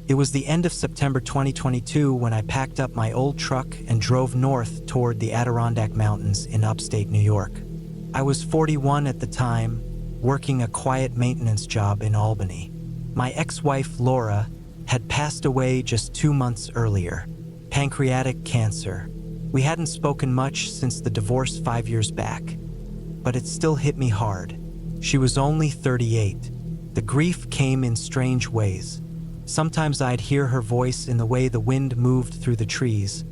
It was the end of September 2022 when I packed up my old truck and drove north toward the Adirondack Mountains in upstate New York. I was 41 at the time, working a quiet maintenance job in Albany. My ex-wife, Laura, had passed away just 2 months earlier. Pancreatic cancer. We hadn't spoken much since the divorce 5 years back, but it still hit me hard. She was only 38. The grief came in strange ways. Sometimes I'd hear her voice in the way the wind moved through the trees,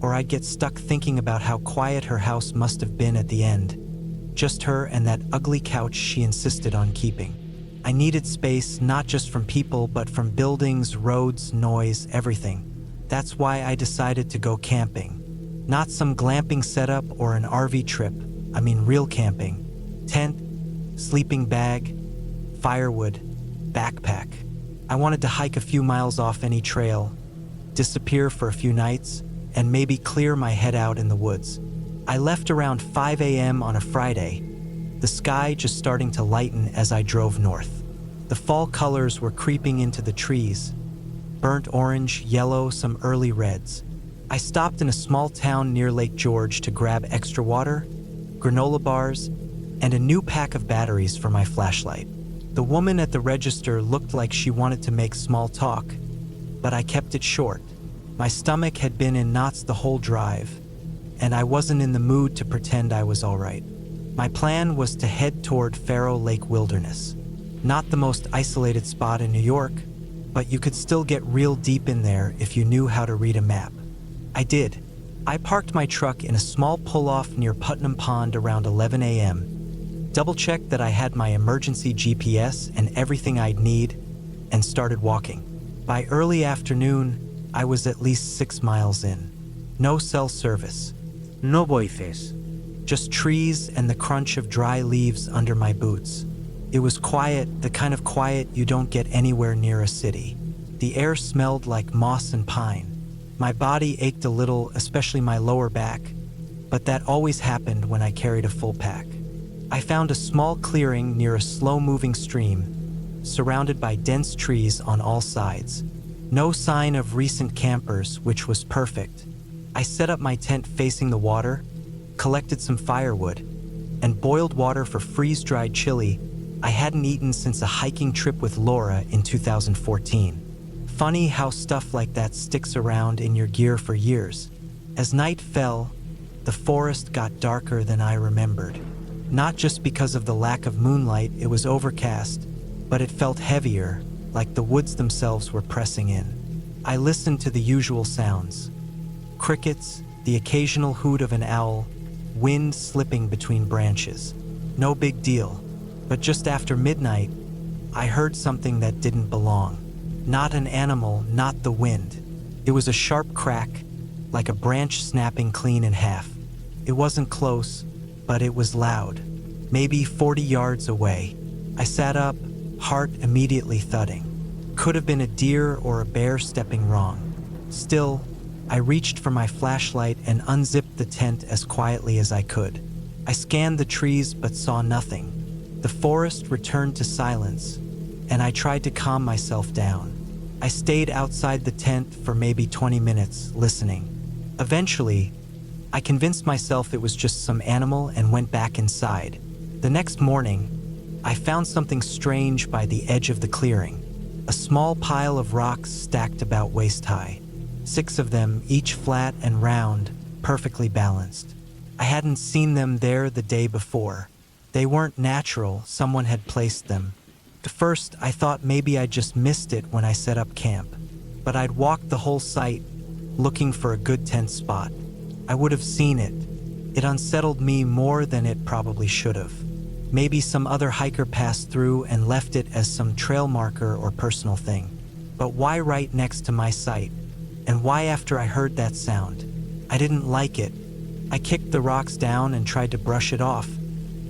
or I'd get stuck thinking about how quiet her house must have been at the end. Just her and that ugly couch she insisted on keeping. I needed space, not just from people, but from buildings, roads, noise, everything. That's why I decided to go camping. Not some glamping setup or an RV trip. I mean real camping. Tent, sleeping bag, firewood, backpack. I wanted to hike a few miles off any trail, disappear for a few nights, and maybe clear my head out in the woods. I left around 5 a.m. on a Friday, the sky just starting to lighten as I drove north. The fall colors were creeping into the trees, burnt orange, yellow, some early reds. I stopped in a small town near Lake George to grab extra water, granola bars, and a new pack of batteries for my flashlight. The woman at the register looked like she wanted to make small talk, but I kept it short. My stomach had been in knots the whole drive, and I wasn't in the mood to pretend I was all right. My plan was to head toward Faro Lake Wilderness. Not the most isolated spot in New York, but you could still get real deep in there if you knew how to read a map. I did. I parked my truck in a small pull-off near Putnam Pond around 11 a.m., double-checked that I had my emergency GPS and everything I'd need, and started walking. By early afternoon, I was at least 6 miles in. No cell service. No voices. Just trees and the crunch of dry leaves under my boots. It was quiet, the kind of quiet you don't get anywhere near a city. The air smelled like moss and pine. My body ached a little, especially my lower back, but that always happened when I carried a full pack. I found a small clearing near a slow-moving stream, surrounded by dense trees on all sides. No sign of recent campers, which was perfect. I set up my tent facing the water, collected some firewood, and boiled water for freeze-dried chili I hadn't eaten since a hiking trip with Laura in 2014. Funny how stuff like that sticks around in your gear for years. As night fell, the forest got darker than I remembered. Not just because of the lack of moonlight, it was overcast, but it felt heavier, like the woods themselves were pressing in. I listened to the usual sounds. Crickets, the occasional hoot of an owl, wind slipping between branches. No big deal, but just after midnight, I heard something that didn't belong. Not an animal, not the wind. It was a sharp crack, like a branch snapping clean in half. It wasn't close, but it was loud, maybe 40 yards away. I sat up, heart immediately thudding. Could have been a deer or a bear stepping wrong. Still, I reached for my flashlight and unzipped the tent as quietly as I could. I scanned the trees but saw nothing. The forest returned to silence, and I tried to calm myself down. I stayed outside the tent for maybe 20 minutes, listening. Eventually, I convinced myself it was just some animal and went back inside. The next morning, I found something strange by the edge of the clearing. A small pile of rocks stacked about waist high. 6 of them, each flat and round, perfectly balanced. I hadn't seen them there the day before. They weren't natural, someone had placed them. At first, I thought maybe I just missed it when I set up camp. But I'd walked the whole site, looking for a good tent spot. I would have seen it. It unsettled me more than it probably should have. Maybe some other hiker passed through and left it as some trail marker or personal thing. But why right next to my site? And why after I heard that sound? I didn't like it. I kicked the rocks down and tried to brush it off,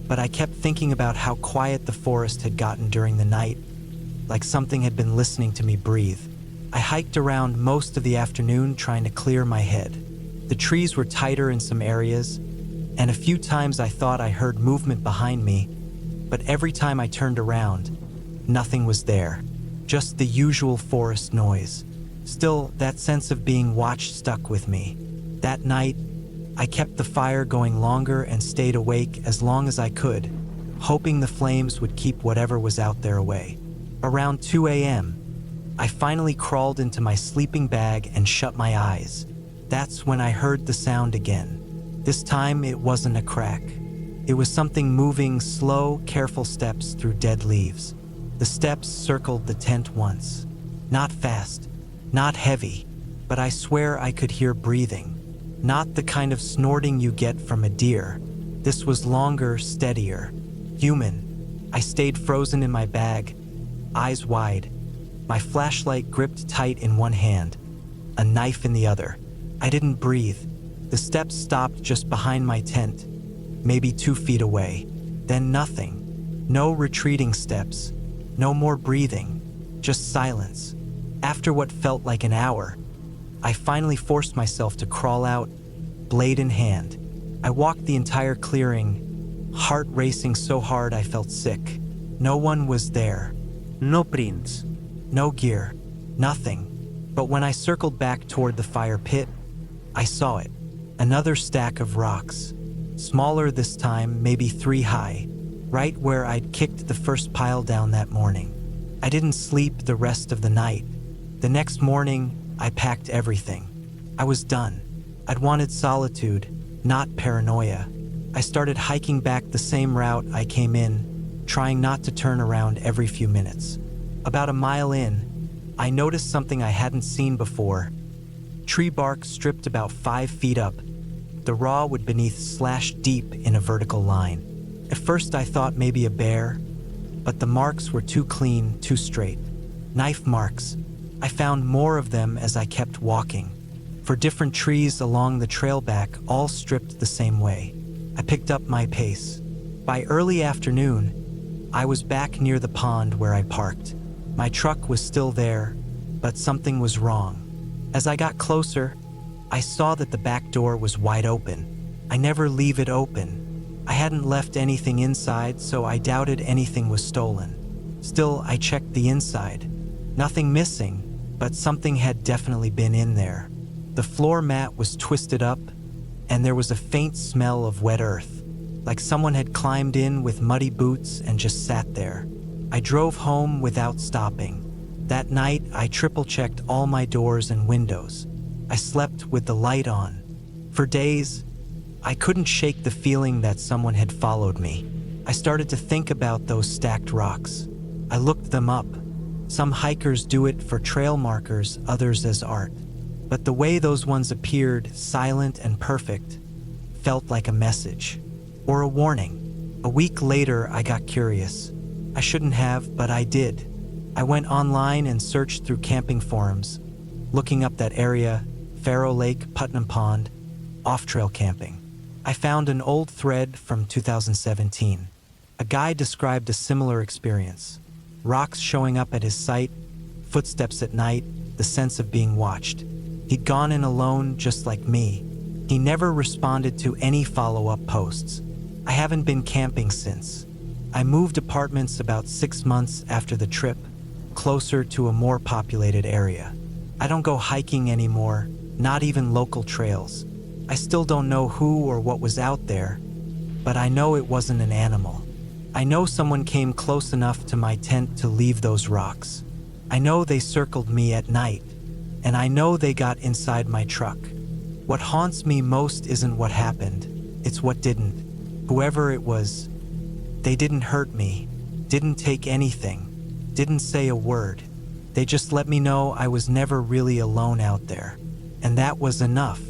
but I kept thinking about how quiet the forest had gotten during the night, like something had been listening to me breathe. I hiked around most of the afternoon trying to clear my head. The trees were tighter in some areas, and a few times I thought I heard movement behind me, but every time I turned around, nothing was there. Just the usual forest noise. Still, that sense of being watched stuck with me. That night, I kept the fire going longer and stayed awake as long as I could, hoping the flames would keep whatever was out there away. Around 2 a.m., I finally crawled into my sleeping bag and shut my eyes. That's when I heard the sound again. This time it wasn't a crack. It was something moving slow, careful steps through dead leaves. The steps circled the tent once. Not fast, not heavy, but I swear I could hear breathing. Not the kind of snorting you get from a deer. This was longer, steadier, human. I stayed frozen in my bag, eyes wide, my flashlight gripped tight in one hand, a knife in the other. I didn't breathe. The steps stopped just behind my tent, maybe 2 feet away. Then nothing. No retreating steps. No more breathing. Just silence. After what felt like an hour, I finally forced myself to crawl out, blade in hand. I walked the entire clearing, heart racing so hard I felt sick. No one was there. No prints. No gear. Nothing. But when I circled back toward the fire pit, I saw it. Another stack of rocks. Smaller this time, maybe 3 high, right where I'd kicked the first pile down that morning. I didn't sleep the rest of the night. The next morning, I packed everything. I was done. I'd wanted solitude, not paranoia. I started hiking back the same route I came in, trying not to turn around every few minutes. About a mile in, I noticed something I hadn't seen before. Tree bark stripped about 5 feet up, the raw wood beneath slashed deep in a vertical line. At first I thought maybe a bear, but the marks were too clean, too straight. Knife marks. I found more of them as I kept walking. For different trees along the trail back, all stripped the same way. I picked up my pace. By early afternoon, I was back near the pond where I parked. My truck was still there, but something was wrong. As I got closer, I saw that the back door was wide open. I never leave it open. I hadn't left anything inside, so I doubted anything was stolen. Still, I checked the inside. Nothing missing, but something had definitely been in there. The floor mat was twisted up, and there was a faint smell of wet earth, like someone had climbed in with muddy boots and just sat there. I drove home without stopping. That night, I triple-checked all my doors and windows. I slept with the light on. For days, I couldn't shake the feeling that someone had followed me. I started to think about those stacked rocks. I looked them up. Some hikers do it for trail markers, others as art. But the way those ones appeared, silent and perfect, felt like a message. Or a warning. A week later, I got curious. I shouldn't have, but I did. I went online and searched through camping forums, looking up that area, Faro Lake, Putnam Pond, off-trail camping. I found an old thread from 2017. A guy described a similar experience. Rocks showing up at his site, footsteps at night, the sense of being watched. He'd gone in alone just like me. He never responded to any follow-up posts. I haven't been camping since. I moved apartments about 6 months after the trip, closer to a more populated area. I don't go hiking anymore, not even local trails. I still don't know who or what was out there, but I know it wasn't an animal. I know someone came close enough to my tent to leave those rocks. I know they circled me at night, and I know they got inside my truck. What haunts me most isn't what happened, it's what didn't. Whoever it was, they didn't hurt me, didn't take anything, didn't say a word. They just let me know I was never really alone out there, and that was enough.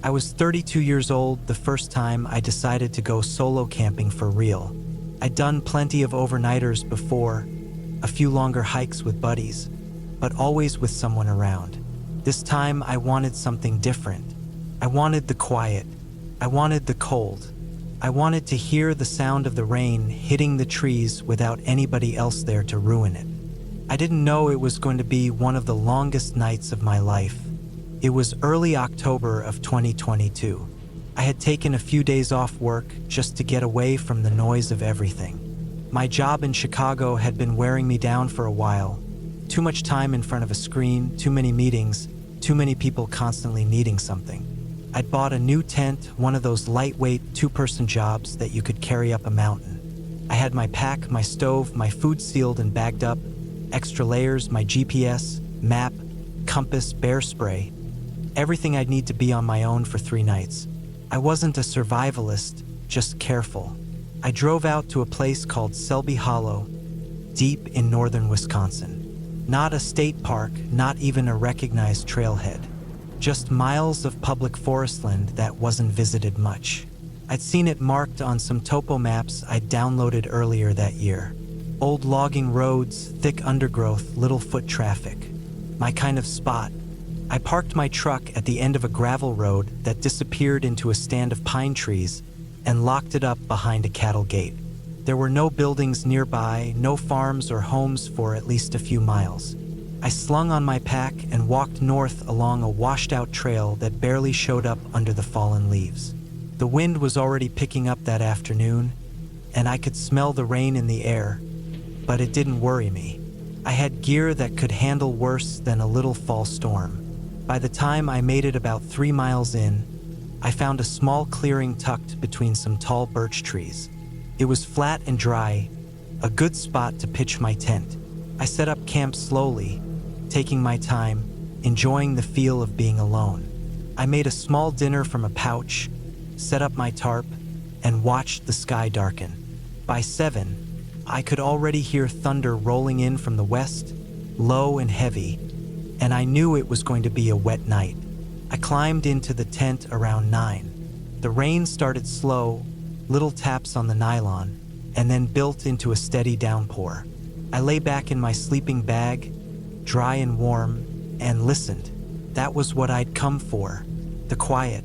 I was 32 years old the first time I decided to go solo camping for real. I'd done plenty of overnighters before, a few longer hikes with buddies, but always with someone around. This time I wanted something different. I wanted the quiet. I wanted the cold. I wanted to hear the sound of the rain hitting the trees without anybody else there to ruin it. I didn't know it was going to be one of the longest nights of my life. It was early October of 2022. I had taken a few days off work just to get away from the noise of everything. My job in Chicago had been wearing me down for a while. Too much time in front of a screen, too many meetings, too many people constantly needing something. I'd bought a new tent, one of those lightweight two-person jobs that you could carry up a mountain. I had my pack, my stove, my food sealed and bagged up, extra layers, my GPS, map, compass, bear spray. Everything I'd need to be on my own for 3 nights. I wasn't a survivalist, just careful. I drove out to a place called Selby Hollow, deep in northern Wisconsin. Not a state park, not even a recognized trailhead. Just miles of public forest land that wasn't visited much. I'd seen it marked on some topo maps I'd downloaded earlier that year. Old logging roads, thick undergrowth, little foot traffic. My kind of spot. I parked my truck at the end of a gravel road that disappeared into a stand of pine trees and locked it up behind a cattle gate. There were no buildings nearby, no farms or homes for at least a few miles. I slung on my pack and walked north along a washed-out trail that barely showed up under the fallen leaves. The wind was already picking up that afternoon, and I could smell the rain in the air, but it didn't worry me. I had gear that could handle worse than a little fall storm. By the time I made it about 3 miles in, I found a small clearing tucked between some tall birch trees. It was flat and dry, a good spot to pitch my tent. I set up camp slowly, taking my time, enjoying the feel of being alone. I made a small dinner from a pouch, set up my tarp, and watched the sky darken. By 7, I could already hear thunder rolling in from the west, low and heavy, and I knew it was going to be a wet night. I climbed into the tent around 9. The rain started slow, little taps on the nylon, and then built into a steady downpour. I lay back in my sleeping bag, dry and warm, and listened. That was what I'd come for. The quiet,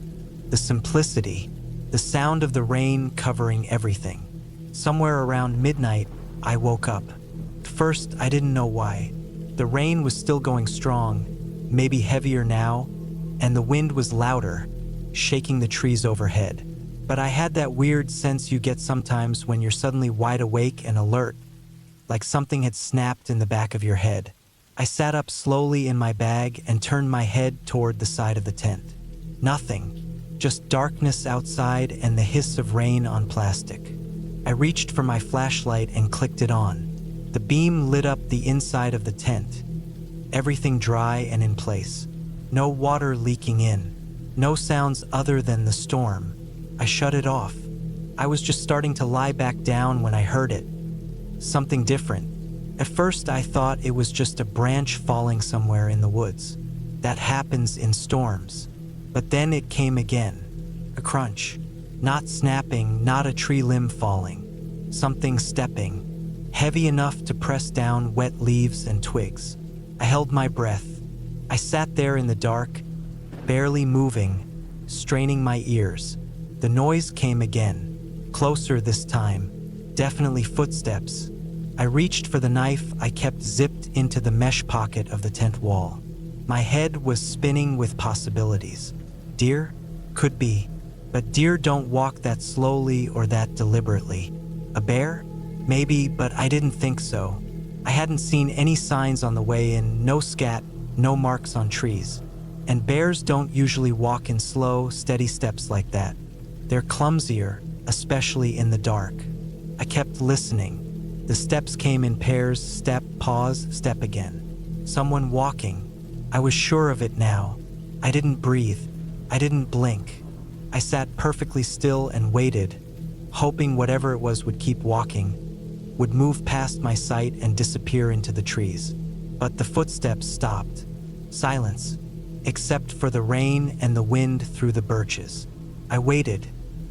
the simplicity, the sound of the rain covering everything. Somewhere around midnight, I woke up. First, I didn't know why. The rain was still going strong, maybe heavier now, and the wind was louder, shaking the trees overhead. But I had that weird sense you get sometimes when you're suddenly wide awake and alert, like something had snapped in the back of your head. I sat up slowly in my bag and turned my head toward the side of the tent. Nothing, just darkness outside and the hiss of rain on plastic. I reached for my flashlight and clicked it on. The beam lit up the inside of the tent, everything dry and in place. No water leaking in, no sounds other than the storm. I shut it off. I was just starting to lie back down when I heard it. Something different. At first I thought it was just a branch falling somewhere in the woods. That happens in storms. But then it came again. A crunch. Not snapping, not a tree limb falling. Something stepping, heavy enough to press down wet leaves and twigs. I held my breath. I sat there in the dark, barely moving, straining my ears. The noise came again, closer this time, definitely footsteps. I reached for the knife I kept zipped into the mesh pocket of the tent wall. My head was spinning with possibilities. Deer? Could be. But deer don't walk that slowly or that deliberately. A bear? Maybe, but I didn't think so. I hadn't seen any signs on the way in, no scat, no marks on trees. And bears don't usually walk in slow, steady steps like that. They're clumsier, especially in the dark. I kept listening. The steps came in pairs, step, pause, step again. Someone walking. I was sure of it now. I didn't breathe. I didn't blink. I sat perfectly still and waited, hoping whatever it was would keep walking, would move past my sight and disappear into the trees. But the footsteps stopped. Silence, except for the rain and the wind through the birches. I waited.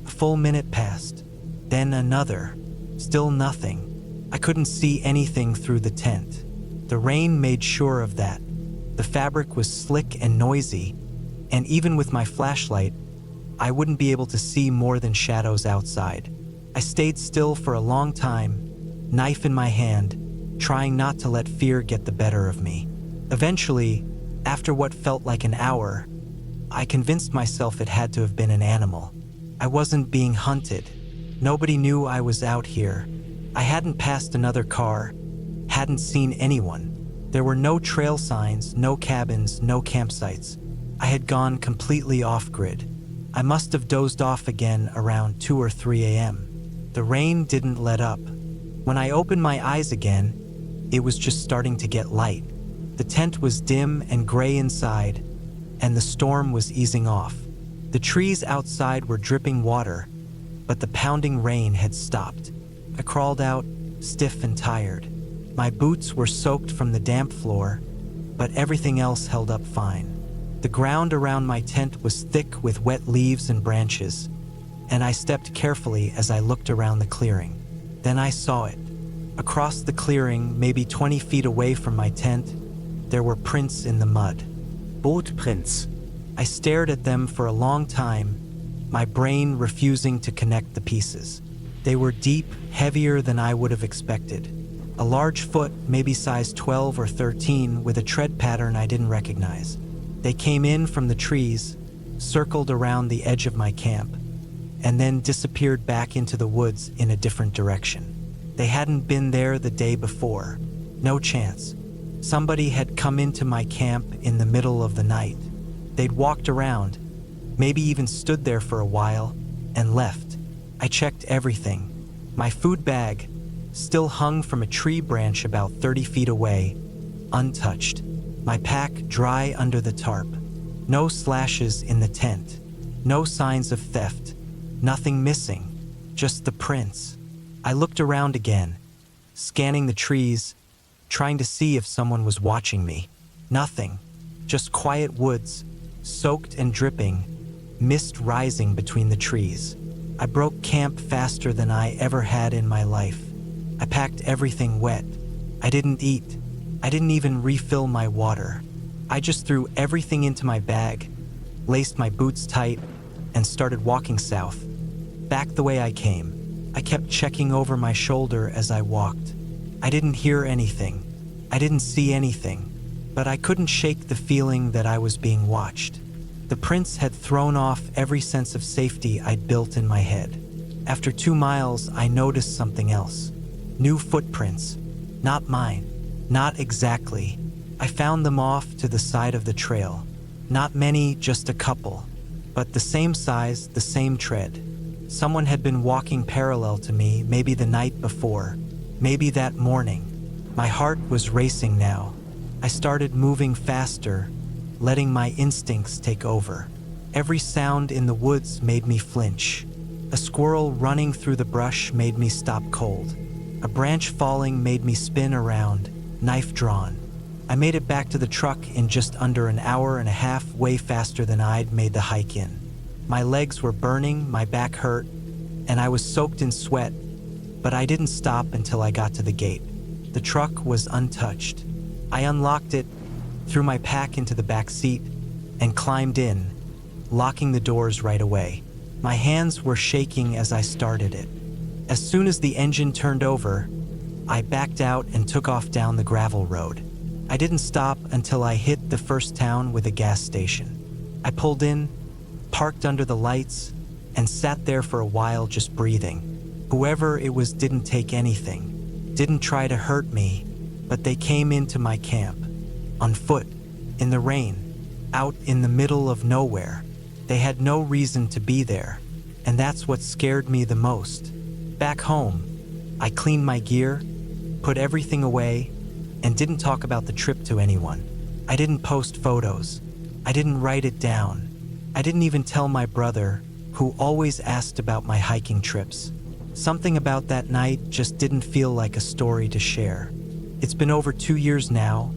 A full minute passed. Then another. Still nothing. I couldn't see anything through the tent. The rain made sure of that. The fabric was slick and noisy, and even with my flashlight, I wouldn't be able to see more than shadows outside. I stayed still for a long time, knife in my hand, trying not to let fear get the better of me. Eventually, after what felt like an hour, I convinced myself it had to have been an animal. I wasn't being hunted. Nobody knew I was out here. I hadn't passed another car, hadn't seen anyone. There were no trail signs, no cabins, no campsites. I had gone completely off-grid. I must have dozed off again around 2 or 3 a.m. The rain didn't let up. When I opened my eyes again, it was just starting to get light. The tent was dim and gray inside, and the storm was easing off. The trees outside were dripping water, but the pounding rain had stopped. I crawled out, stiff and tired. My boots were soaked from the damp floor, but everything else held up fine. The ground around my tent was thick with wet leaves and branches, and I stepped carefully as I looked around the clearing. Then I saw it. Across the clearing, maybe 20 feet away from my tent, there were prints in the mud. Bootprints. I stared at them for a long time, my brain refusing to connect the pieces. They were deep, heavier than I would have expected. A large foot, maybe size 12 or 13, with a tread pattern I didn't recognize. They came in from the trees, circled around the edge of my camp, and then disappeared back into the woods in a different direction. They hadn't been there the day before. No chance. Somebody had come into my camp in the middle of the night. They'd walked around, maybe even stood there for a while, and left. I checked everything. My food bag still hung from a tree branch about 30 feet away, untouched. My pack dry under the tarp. No slashes in the tent. No signs of theft. Nothing missing. Just the prints. I looked around again, scanning the trees, trying to see if someone was watching me. Nothing. Just quiet woods, soaked and dripping, mist rising between the trees. I broke camp faster than I ever had in my life. I packed everything wet. I didn't eat. I didn't even refill my water. I just threw everything into my bag, laced my boots tight, and started walking south, back the way I came. I kept checking over my shoulder as I walked. I didn't hear anything. I didn't see anything, but I couldn't shake the feeling that I was being watched. The prints had thrown off every sense of safety I'd built in my head. After 2 miles, I noticed something else. New footprints. Not mine. Not exactly. I found them off to the side of the trail. Not many, just a couple. But the same size, the same tread. Someone had been walking parallel to me, maybe the night before, maybe that morning. My heart was racing now. I started moving faster, letting my instincts take over. Every sound in the woods made me flinch. A squirrel running through the brush made me stop cold. A branch falling made me spin around, knife drawn. I made it back to the truck in just under an hour and a half, way faster than I'd made the hike in. My legs were burning, my back hurt, and I was soaked in sweat, but I didn't stop until I got to the gate. The truck was untouched. I unlocked it, threw my pack into the back seat, and climbed in, locking the doors right away. My hands were shaking as I started it. As soon as the engine turned over, I backed out and took off down the gravel road. I didn't stop until I hit the first town with a gas station. I pulled in, parked under the lights, and sat there for a while just breathing. Whoever it was didn't take anything, didn't try to hurt me, but they came into my camp, on foot, in the rain, out in the middle of nowhere. They had no reason to be there, and that's what scared me the most. Back home, I cleaned my gear, put everything away, and didn't talk about the trip to anyone. I didn't post photos. I didn't write it down. I didn't even tell my brother, who always asked about my hiking trips. Something about that night just didn't feel like a story to share. It's been over 2 years now,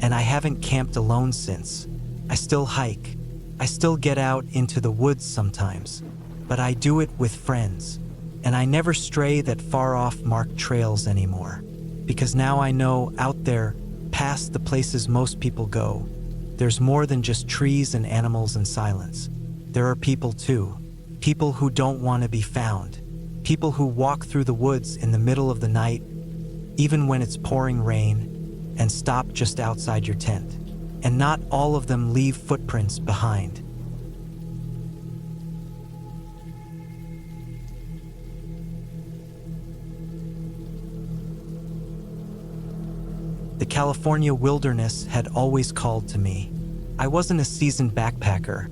and I haven't camped alone since. I still hike. I still get out into the woods sometimes, but I do it with friends. And I never stray that far off marked trails anymore, because now I know out there, past the places most people go, there's more than just trees and animals and silence. There are people too. People who don't want to be found. People who walk through the woods in the middle of the night, even when it's pouring rain, and stop just outside your tent. And not all of them leave footprints behind. The California wilderness had always called to me. I wasn't a seasoned backpacker,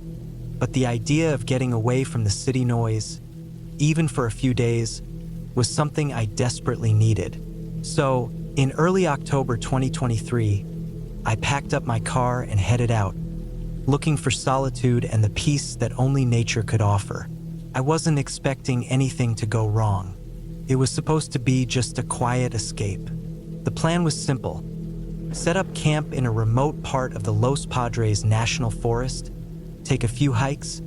but the idea of getting away from the city noise, even for a few days, was something I desperately needed. So, in early October 2023, I packed up my car and headed out, looking for solitude and the peace that only nature could offer. I wasn't expecting anything to go wrong. It was supposed to be just a quiet escape. The plan was simple: set up camp in a remote part of the Los Padres National Forest, take a few hikes,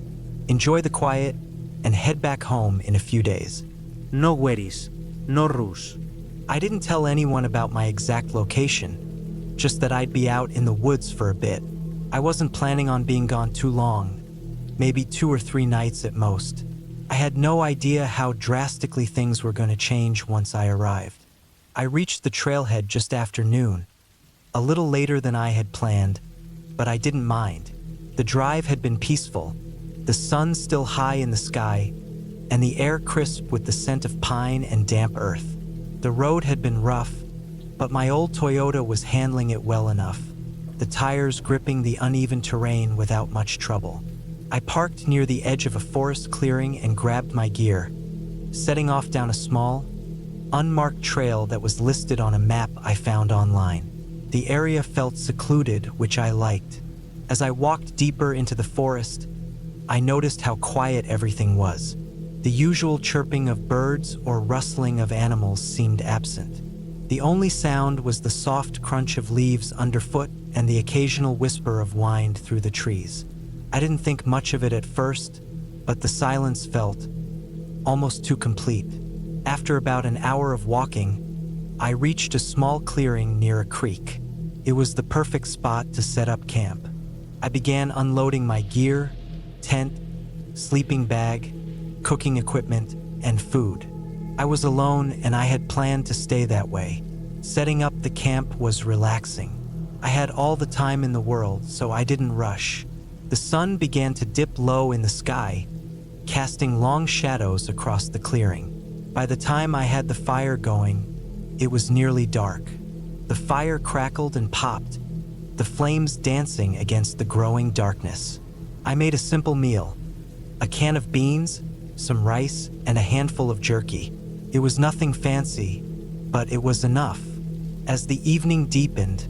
enjoy the quiet, and head back home in a few days. No worries, no rush. I didn't tell anyone about my exact location, just that I'd be out in the woods for a bit. I wasn't planning on being gone too long, maybe 2 or 3 nights at most. I had no idea how drastically things were going to change once I arrived. I reached the trailhead just after noon, a little later than I had planned, but I didn't mind. The drive had been peaceful, the sun still high in the sky, and the air crisp with the scent of pine and damp earth. The road had been rough, but my old Toyota was handling it well enough, the tires gripping the uneven terrain without much trouble. I parked near the edge of a forest clearing and grabbed my gear, setting off down a small, unmarked trail that was listed on a map I found online. The area felt secluded, which I liked. As I walked deeper into the forest, I noticed how quiet everything was. The usual chirping of birds or rustling of animals seemed absent. The only sound was the soft crunch of leaves underfoot and the occasional whisper of wind through the trees. I didn't think much of it at first, but the silence felt almost too complete. After about an hour of walking, I reached a small clearing near a creek. It was the perfect spot to set up camp. I began unloading my gear, tent, sleeping bag, cooking equipment, and food. I was alone and I had planned to stay that way. Setting up the camp was relaxing. I had all the time in the world, so I didn't rush. The sun began to dip low in the sky, casting long shadows across the clearing. By the time I had the fire going, it was nearly dark. The fire crackled and popped, the flames dancing against the growing darkness. I made a simple meal: a can of beans, some rice, and a handful of jerky. It was nothing fancy, but it was enough. As the evening deepened,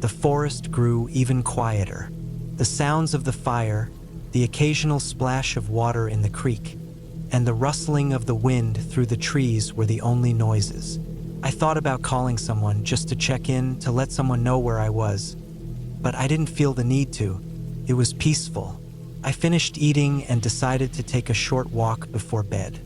the forest grew even quieter. The sounds of the fire, the occasional splash of water in the creek, and the rustling of the wind through the trees were the only noises. I thought about calling someone just to check in, to let someone know where I was, but I didn't feel the need to. It was peaceful. I finished eating and decided to take a short walk before bed.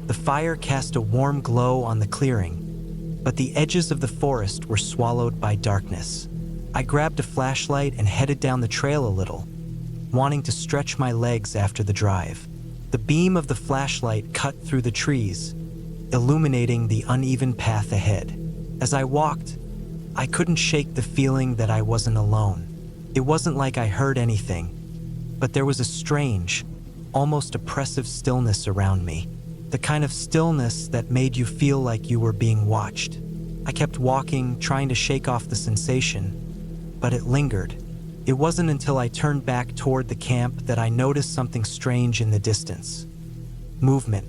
The fire cast a warm glow on the clearing, but the edges of the forest were swallowed by darkness. I grabbed a flashlight and headed down the trail a little, wanting to stretch my legs after the drive. The beam of the flashlight cut through the trees, illuminating the uneven path ahead. As I walked, I couldn't shake the feeling that I wasn't alone. It wasn't like I heard anything, but there was a strange, almost oppressive stillness around me. The kind of stillness that made you feel like you were being watched. I kept walking, trying to shake off the sensation, but it lingered. It wasn't until I turned back toward the camp that I noticed something strange in the distance. Movement.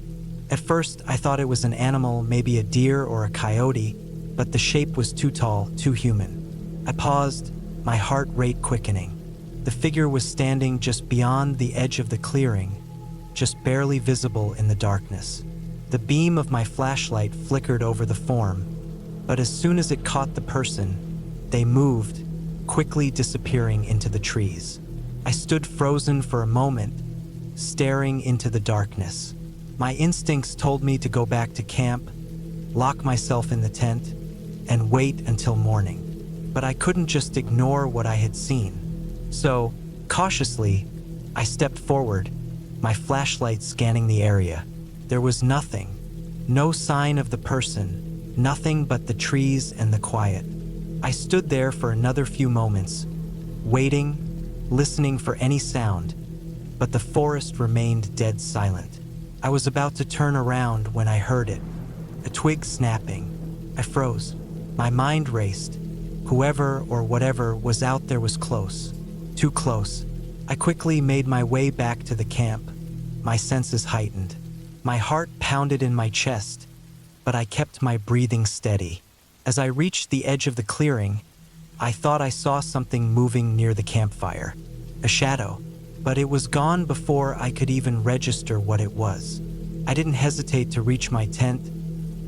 At first, I thought it was an animal, maybe a deer or a coyote, but the shape was too tall, too human. I paused, my heart rate quickening. The figure was standing just beyond the edge of the clearing, just barely visible in the darkness. The beam of my flashlight flickered over the form, but as soon as it caught the person, they moved, quickly disappearing into the trees. I stood frozen for a moment, staring into the darkness. My instincts told me to go back to camp, lock myself in the tent, and wait until morning. But I couldn't just ignore what I had seen. So, cautiously, I stepped forward, my flashlight scanning the area. There was nothing, no sign of the person, nothing but the trees and the quiet. I stood there for another few moments, waiting, listening for any sound, but the forest remained dead silent. I was about to turn around when I heard it, a twig snapping. I froze. My mind raced, Whoever or whatever was out there was close. Too close. I quickly made my way back to the camp, my senses heightened. My heart pounded in my chest, but I kept my breathing steady. As I reached the edge of the clearing, I thought I saw something moving near the campfire. A shadow, but it was gone before I could even register what it was. I didn't hesitate to reach my tent,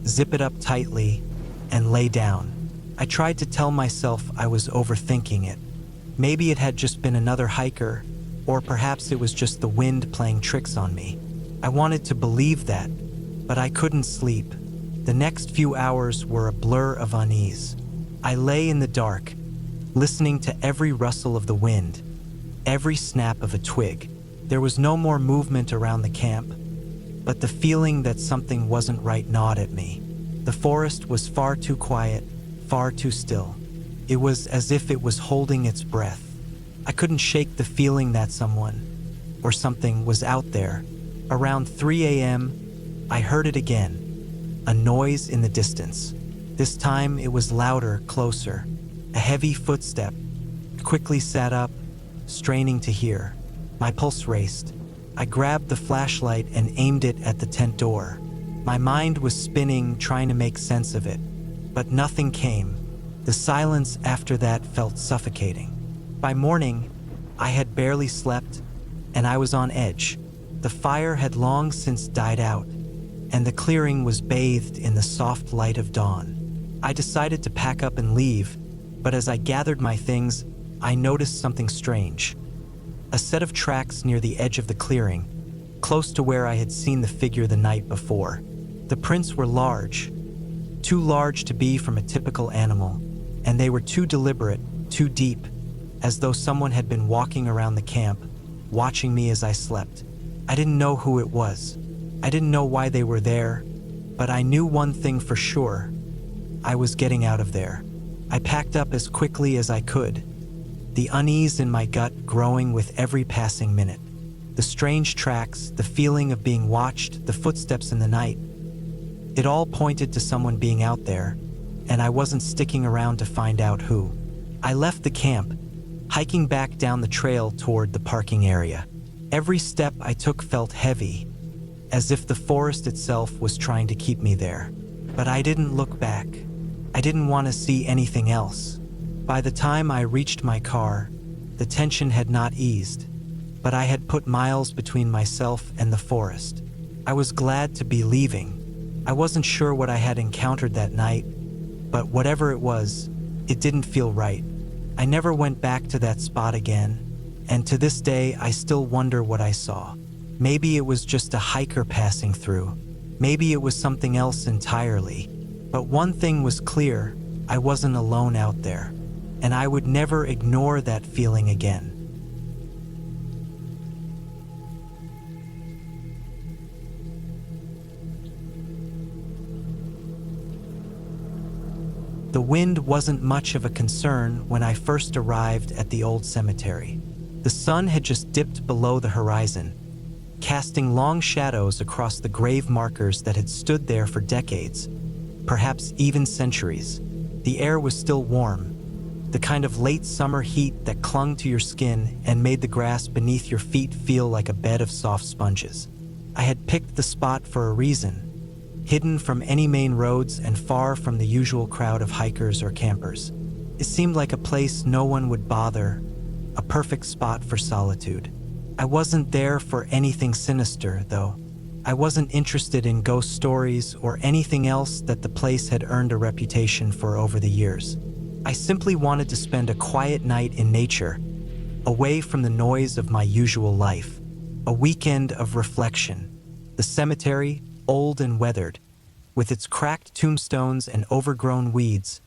zip it up tightly, and lay down. I tried to tell myself I was overthinking it. Maybe it had just been another hiker, or perhaps it was just the wind playing tricks on me. I wanted to believe that, but I couldn't sleep. The next few hours were a blur of unease. I lay in the dark, listening to every rustle of the wind, every snap of a twig. There was no more movement around the camp, but the feeling that something wasn't right gnawed at me. The forest was far too quiet, far too still. It was as if it was holding its breath. I couldn't shake the feeling that someone, or something, was out there. Around 3 a.m., I heard it again, a noise in the distance. This time it was louder, closer. A heavy footstep. I quickly sat up, straining to hear. My pulse raced. I grabbed the flashlight and aimed it at the tent door. My mind was spinning, trying to make sense of it, but nothing came. The silence after that felt suffocating. By morning, I had barely slept, and I was on edge. The fire had long since died out, and the clearing was bathed in the soft light of dawn. I decided to pack up and leave, but as I gathered my things, I noticed something strange. A set of tracks near the edge of the clearing, close to where I had seen the figure the night before. The prints were large, too large to be from a typical animal, and they were too deliberate, too deep, as though someone had been walking around the camp, watching me as I slept. I didn't know who it was. I didn't know why they were there, but I knew one thing for sure. I was getting out of there. I packed up as quickly as I could, the unease in my gut growing with every passing minute. The strange tracks, the feeling of being watched, the footsteps in the night. It all pointed to someone being out there, and I wasn't sticking around to find out who. I left the camp, hiking back down the trail toward the parking area. Every step I took felt heavy, as if the forest itself was trying to keep me there. But I didn't look back. I didn't want to see anything else. By the time I reached my car, the tension had not eased, but I had put miles between myself and the forest. I was glad to be leaving. I wasn't sure what I had encountered that night, but whatever it was, it didn't feel right. I never went back to that spot again, and to this day I still wonder what I saw. Maybe it was just a hiker passing through. Maybe it was something else entirely. But one thing was clear, I wasn't alone out there, and I would never ignore that feeling again. The wind wasn't much of a concern when I first arrived at the old cemetery. The sun had just dipped below the horizon, casting long shadows across the grave markers that had stood there for decades, perhaps even centuries. The air was still warm, the kind of late summer heat that clung to your skin and made the grass beneath your feet feel like a bed of soft sponges. I had picked the spot for a reason, hidden from any main roads and far from the usual crowd of hikers or campers. It seemed like a place no one would bother, a perfect spot for solitude. I wasn't there for anything sinister, though. I wasn't interested in ghost stories or anything else that the place had earned a reputation for over the years. I simply wanted to spend a quiet night in nature, away from the noise of my usual life. A weekend of reflection. The cemetery, old and weathered, with its cracked tombstones and overgrown weeds,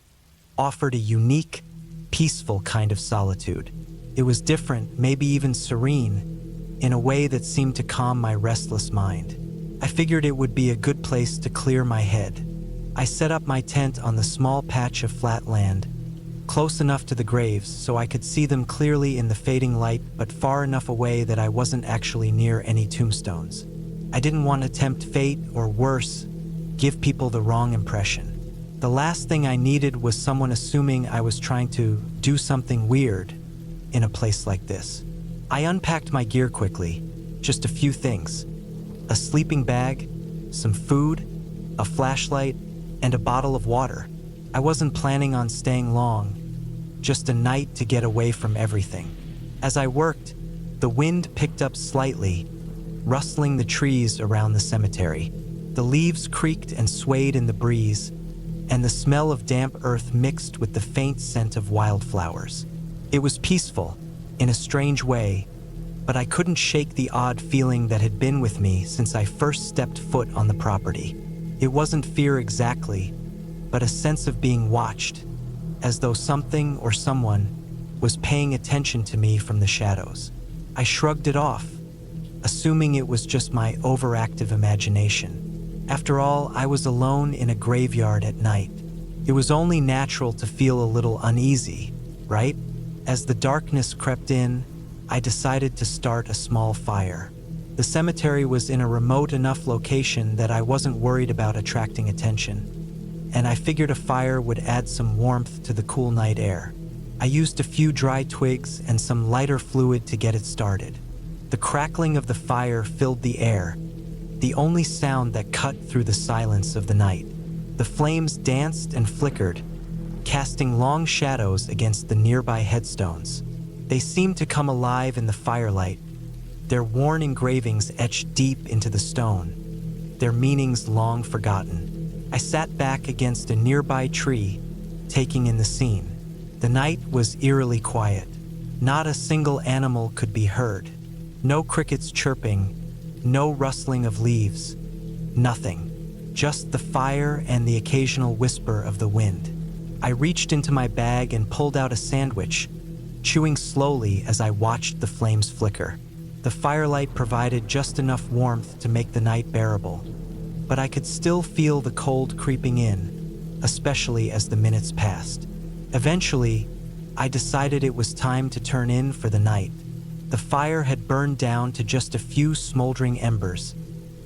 offered a unique, peaceful kind of solitude. It was different, maybe even serene, in a way that seemed to calm my restless mind. I figured it would be a good place to clear my head. I set up my tent on the small patch of flat land, close enough to the graves so I could see them clearly in the fading light, but far enough away that I wasn't actually near any tombstones. I didn't want to tempt fate, or worse, give people the wrong impression. The last thing I needed was someone assuming I was trying to do something weird in a place like this. I unpacked my gear quickly, just a few things: a sleeping bag, some food, a flashlight, and a bottle of water. I wasn't planning on staying long, just a night to get away from everything. As I worked, the wind picked up slightly, rustling the trees around the cemetery. The leaves creaked and swayed in the breeze, and the smell of damp earth mixed with the faint scent of wildflowers. It was peaceful, in a strange way, but I couldn't shake the odd feeling that had been with me since I first stepped foot on the property. It wasn't fear exactly, but a sense of being watched, as though something or someone was paying attention to me from the shadows. I shrugged it off, assuming it was just my overactive imagination. After all, I was alone in a graveyard at night. It was only natural to feel a little uneasy, right? As the darkness crept in, I decided to start a small fire. The cemetery was in a remote enough location that I wasn't worried about attracting attention, and I figured a fire would add some warmth to the cool night air. I used a few dry twigs and some lighter fluid to get it started. The crackling of the fire filled the air, the only sound that cut through the silence of the night. The flames danced and flickered, casting long shadows against the nearby headstones. They seemed to come alive in the firelight, their worn engravings etched deep into the stone, their meanings long forgotten. I sat back against a nearby tree, taking in the scene. The night was eerily quiet. Not a single animal could be heard. No crickets chirping, no rustling of leaves, nothing. Just the fire and the occasional whisper of the wind. I reached into my bag and pulled out a sandwich, chewing slowly as I watched the flames flicker. The firelight provided just enough warmth to make the night bearable, but I could still feel the cold creeping in, especially as the minutes passed. Eventually, I decided it was time to turn in for the night. The fire had burned down to just a few smoldering embers,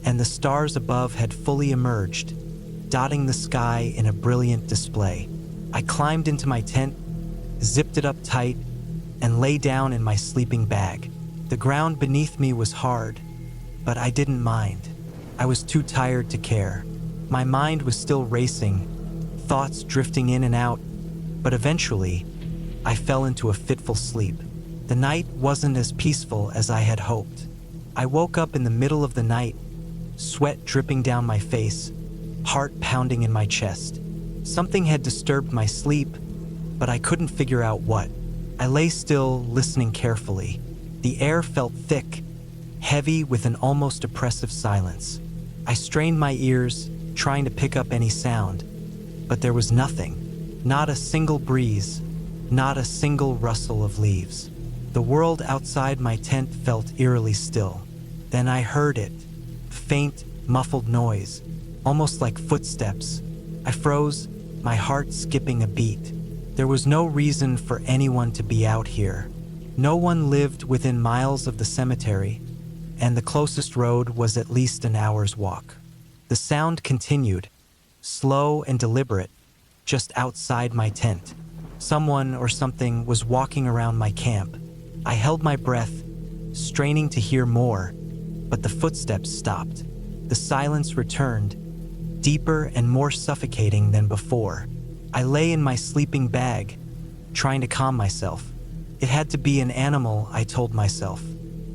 and the stars above had fully emerged, dotting the sky in a brilliant display. I climbed into my tent, zipped it up tight, and lay down in my sleeping bag. The ground beneath me was hard, but I didn't mind. I was too tired to care. My mind was still racing, thoughts drifting in and out, but eventually, I fell into a fitful sleep. The night wasn't as peaceful as I had hoped. I woke up in the middle of the night, sweat dripping down my face, heart pounding in my chest. Something had disturbed my sleep, but I couldn't figure out what. I lay still, listening carefully. The air felt thick, heavy with an almost oppressive silence. I strained my ears, trying to pick up any sound, but there was nothing. Not a single breeze, not a single rustle of leaves. The world outside my tent felt eerily still. Then I heard it, faint, muffled noise, almost like footsteps. I froze, my heart skipping a beat. There was no reason for anyone to be out here. No one lived within miles of the cemetery, and the closest road was at least an hour's walk. The sound continued, slow and deliberate, just outside my tent. Someone or something was walking around my camp. I held my breath, straining to hear more, but the footsteps stopped. The silence returned, deeper and more suffocating than before. I lay in my sleeping bag, trying to calm myself. It had to be an animal, I told myself.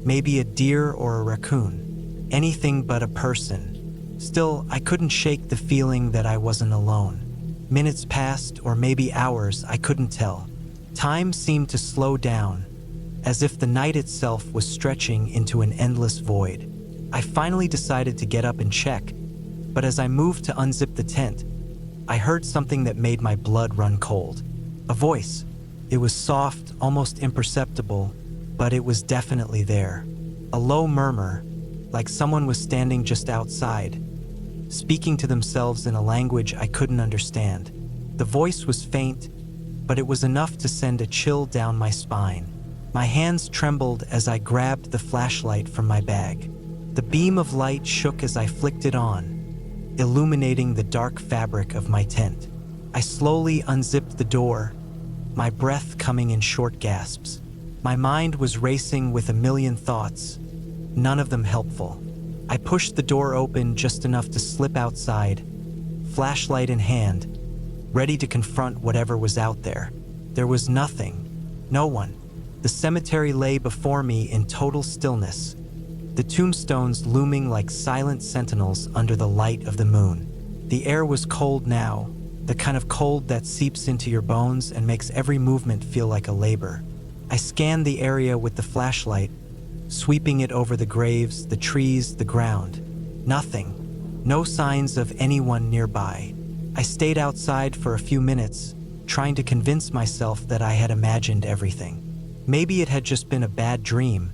Maybe a deer or a raccoon. Anything but a person. Still, I couldn't shake the feeling that I wasn't alone. Minutes passed, or maybe hours, I couldn't tell. Time seemed to slow down, as if the night itself was stretching into an endless void. I finally decided to get up and check, but as I moved to unzip the tent, I heard something that made my blood run cold. A voice. It was soft, almost imperceptible, but it was definitely there. A low murmur, like someone was standing just outside, speaking to themselves in a language I couldn't understand. The voice was faint, but it was enough to send a chill down my spine. My hands trembled as I grabbed the flashlight from my bag. The beam of light shook as I flicked it on, illuminating the dark fabric of my tent. I slowly unzipped the door, my breath coming in short gasps. My mind was racing with a million thoughts, none of them helpful. I pushed the door open just enough to slip outside, flashlight in hand, ready to confront whatever was out there. There was nothing, no one. The cemetery lay before me in total stillness, the tombstones looming like silent sentinels under the light of the moon. The air was cold now, the kind of cold that seeps into your bones and makes every movement feel like a labor. I scanned the area with the flashlight, sweeping it over the graves, the trees, the ground. Nothing. No signs of anyone nearby. I stayed outside for a few minutes, trying to convince myself that I had imagined everything. Maybe it had just been a bad dream,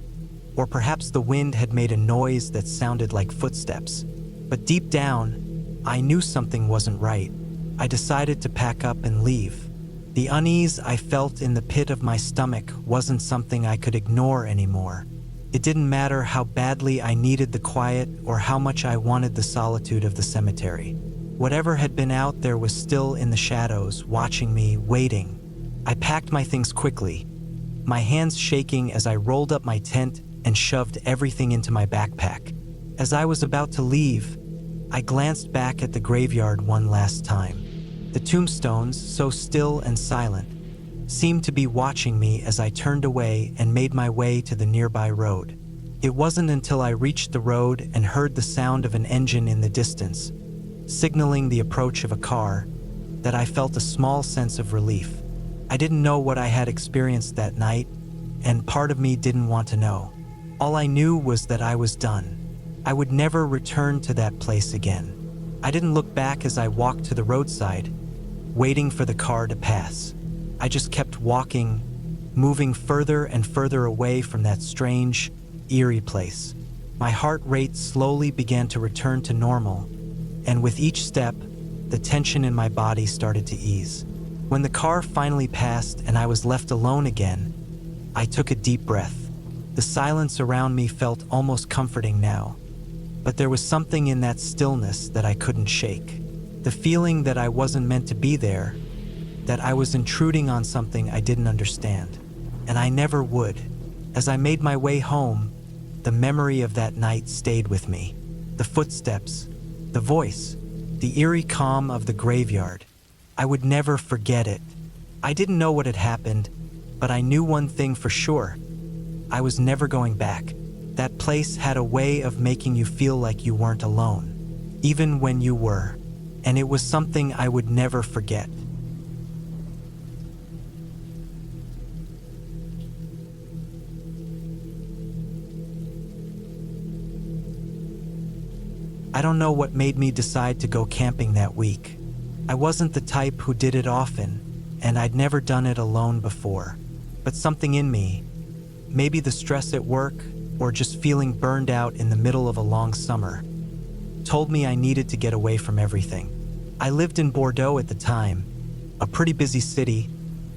or perhaps the wind had made a noise that sounded like footsteps. But deep down, I knew something wasn't right. I decided to pack up and leave. The unease I felt in the pit of my stomach wasn't something I could ignore anymore. It didn't matter how badly I needed the quiet or how much I wanted the solitude of the cemetery. Whatever had been out there was still in the shadows, watching me, waiting. I packed my things quickly, my hands shaking as I rolled up my tent and shoved everything into my backpack. As I was about to leave, I glanced back at the graveyard one last time. The tombstones, so still and silent, seemed to be watching me as I turned away and made my way to the nearby road. It wasn't until I reached the road and heard the sound of an engine in the distance, signaling the approach of a car, that I felt a small sense of relief. I didn't know what I had experienced that night, and part of me didn't want to know. All I knew was that I was done. I would never return to that place again. I didn't look back as I walked to the roadside, waiting for the car to pass. I just kept walking, moving further and further away from that strange, eerie place. My heart rate slowly began to return to normal, and with each step, the tension in my body started to ease. When the car finally passed and I was left alone again, I took a deep breath. The silence around me felt almost comforting now, but there was something in that stillness that I couldn't shake. The feeling that I wasn't meant to be there, that I was intruding on something I didn't understand, and I never would. As I made my way home, the memory of that night stayed with me. The footsteps, the voice, the eerie calm of the graveyard. I would never forget it. I didn't know what had happened, but I knew one thing for sure. I was never going back. That place had a way of making you feel like you weren't alone, even when you were, and it was something I would never forget. I don't know what made me decide to go camping that week. I wasn't the type who did it often, and I'd never done it alone before. But something in me, maybe the stress at work or just feeling burned out in the middle of a long summer, told me I needed to get away from everything. I lived in Bordeaux at the time, a pretty busy city,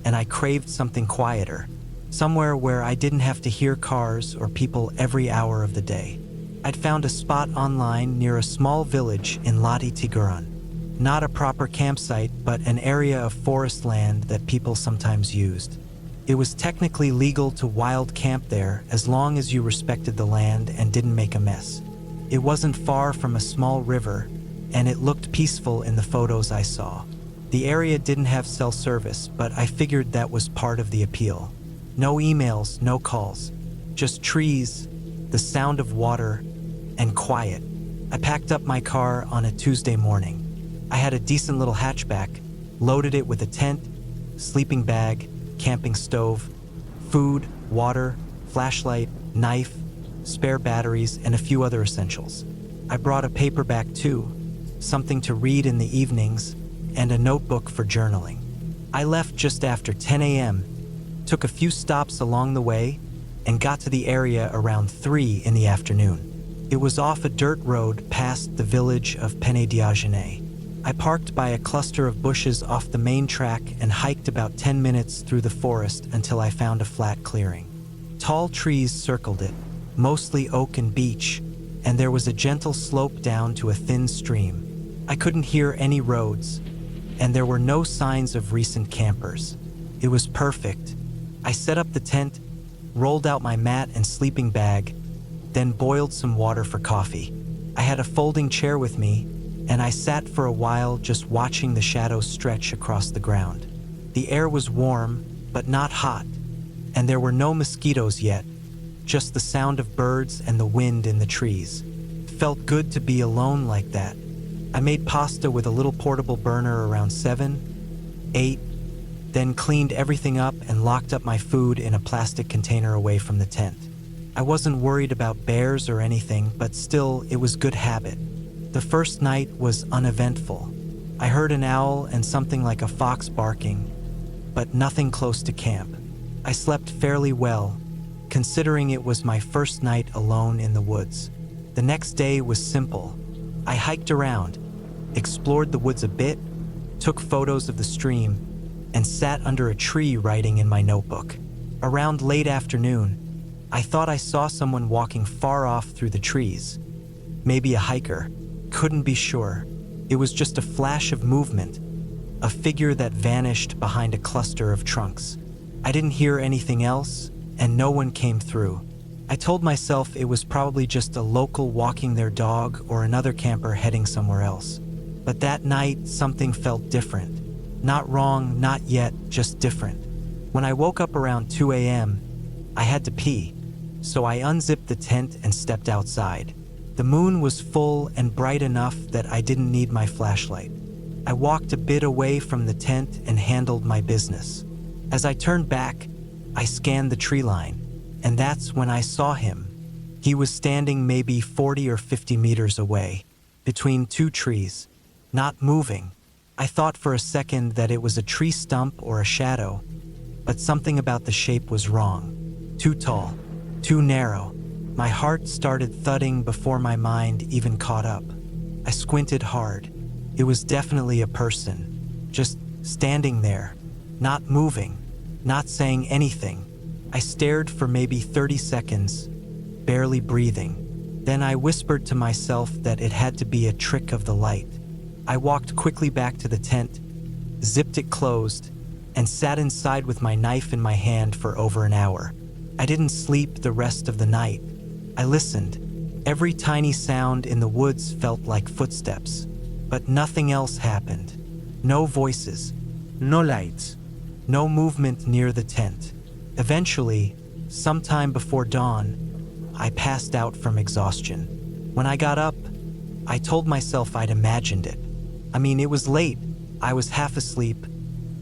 and I craved something quieter, somewhere where I didn't have to hear cars or people every hour of the day. I'd found a spot online near a small village in Lati-Tiguran. Not a proper campsite, but an area of forest land that people sometimes used. It was technically legal to wild camp there as long as you respected the land and didn't make a mess. It wasn't far from a small river, and it looked peaceful in the photos I saw. The area didn't have cell service, but I figured that was part of the appeal. No emails, no calls, just trees, the sound of water, and quiet. I packed up my car on a Tuesday morning. I had a decent little hatchback, loaded it with a tent, sleeping bag, camping stove, food, water, flashlight, knife, spare batteries, and a few other essentials. I brought a paperback too, something to read in the evenings, and a notebook for journaling. I left just after 10 a.m., took a few stops along the way, and got to the area around 3 in the afternoon. It was off a dirt road past the village of Penediagenet. I parked by a cluster of bushes off the main track and hiked about 10 minutes through the forest until I found a flat clearing. Tall trees circled it, mostly oak and beech, and there was a gentle slope down to a thin stream. I couldn't hear any roads, and there were no signs of recent campers. It was perfect. I set up the tent, rolled out my mat and sleeping bag, then boiled some water for coffee. I had a folding chair with me, and I sat for a while just watching the shadows stretch across the ground. The air was warm, but not hot, and there were no mosquitoes yet, just the sound of birds and the wind in the trees. It felt good to be alone like that. I made pasta with a little portable burner around 7, 8, then cleaned everything up and locked up my food in a plastic container away from the tent. I wasn't worried about bears or anything, but still, it was good habit. The first night was uneventful. I heard an owl and something like a fox barking, but nothing close to camp. I slept fairly well, considering it was my first night alone in the woods. The next day was simple. I hiked around, explored the woods a bit, took photos of the stream, and sat under a tree writing in my notebook. Around late afternoon, I thought I saw someone walking far off through the trees. Maybe a hiker. Couldn't be sure. It was just a flash of movement, a figure that vanished behind a cluster of trunks. I didn't hear anything else, and no one came through. I told myself it was probably just a local walking their dog or another camper heading somewhere else. But that night, something felt different. Not wrong, not yet, just different. When I woke up around 2 a.m., I had to pee, so I unzipped the tent and stepped outside. The moon was full and bright enough that I didn't need my flashlight. I walked a bit away from the tent and handled my business. As I turned back, I scanned the tree line, and that's when I saw him. He was standing maybe 40 or 50 meters away, between two trees, not moving. I thought for a second that it was a tree stump or a shadow, but something about the shape was wrong. Too tall, too narrow. My heart started thudding before my mind even caught up. I squinted hard. It was definitely a person, just standing there, not moving, not saying anything. I stared for maybe 30 seconds, barely breathing. Then I whispered to myself that it had to be a trick of the light. I walked quickly back to the tent, zipped it closed, and sat inside with my knife in my hand for over an hour. I didn't sleep the rest of the night. I listened. Every tiny sound in the woods felt like footsteps, but nothing else happened. No voices, No lights. no movement near the tent. Eventually, sometime before dawn, I passed out from exhaustion. When I got up, I told myself I'd imagined it. I mean, it was late. I was half asleep.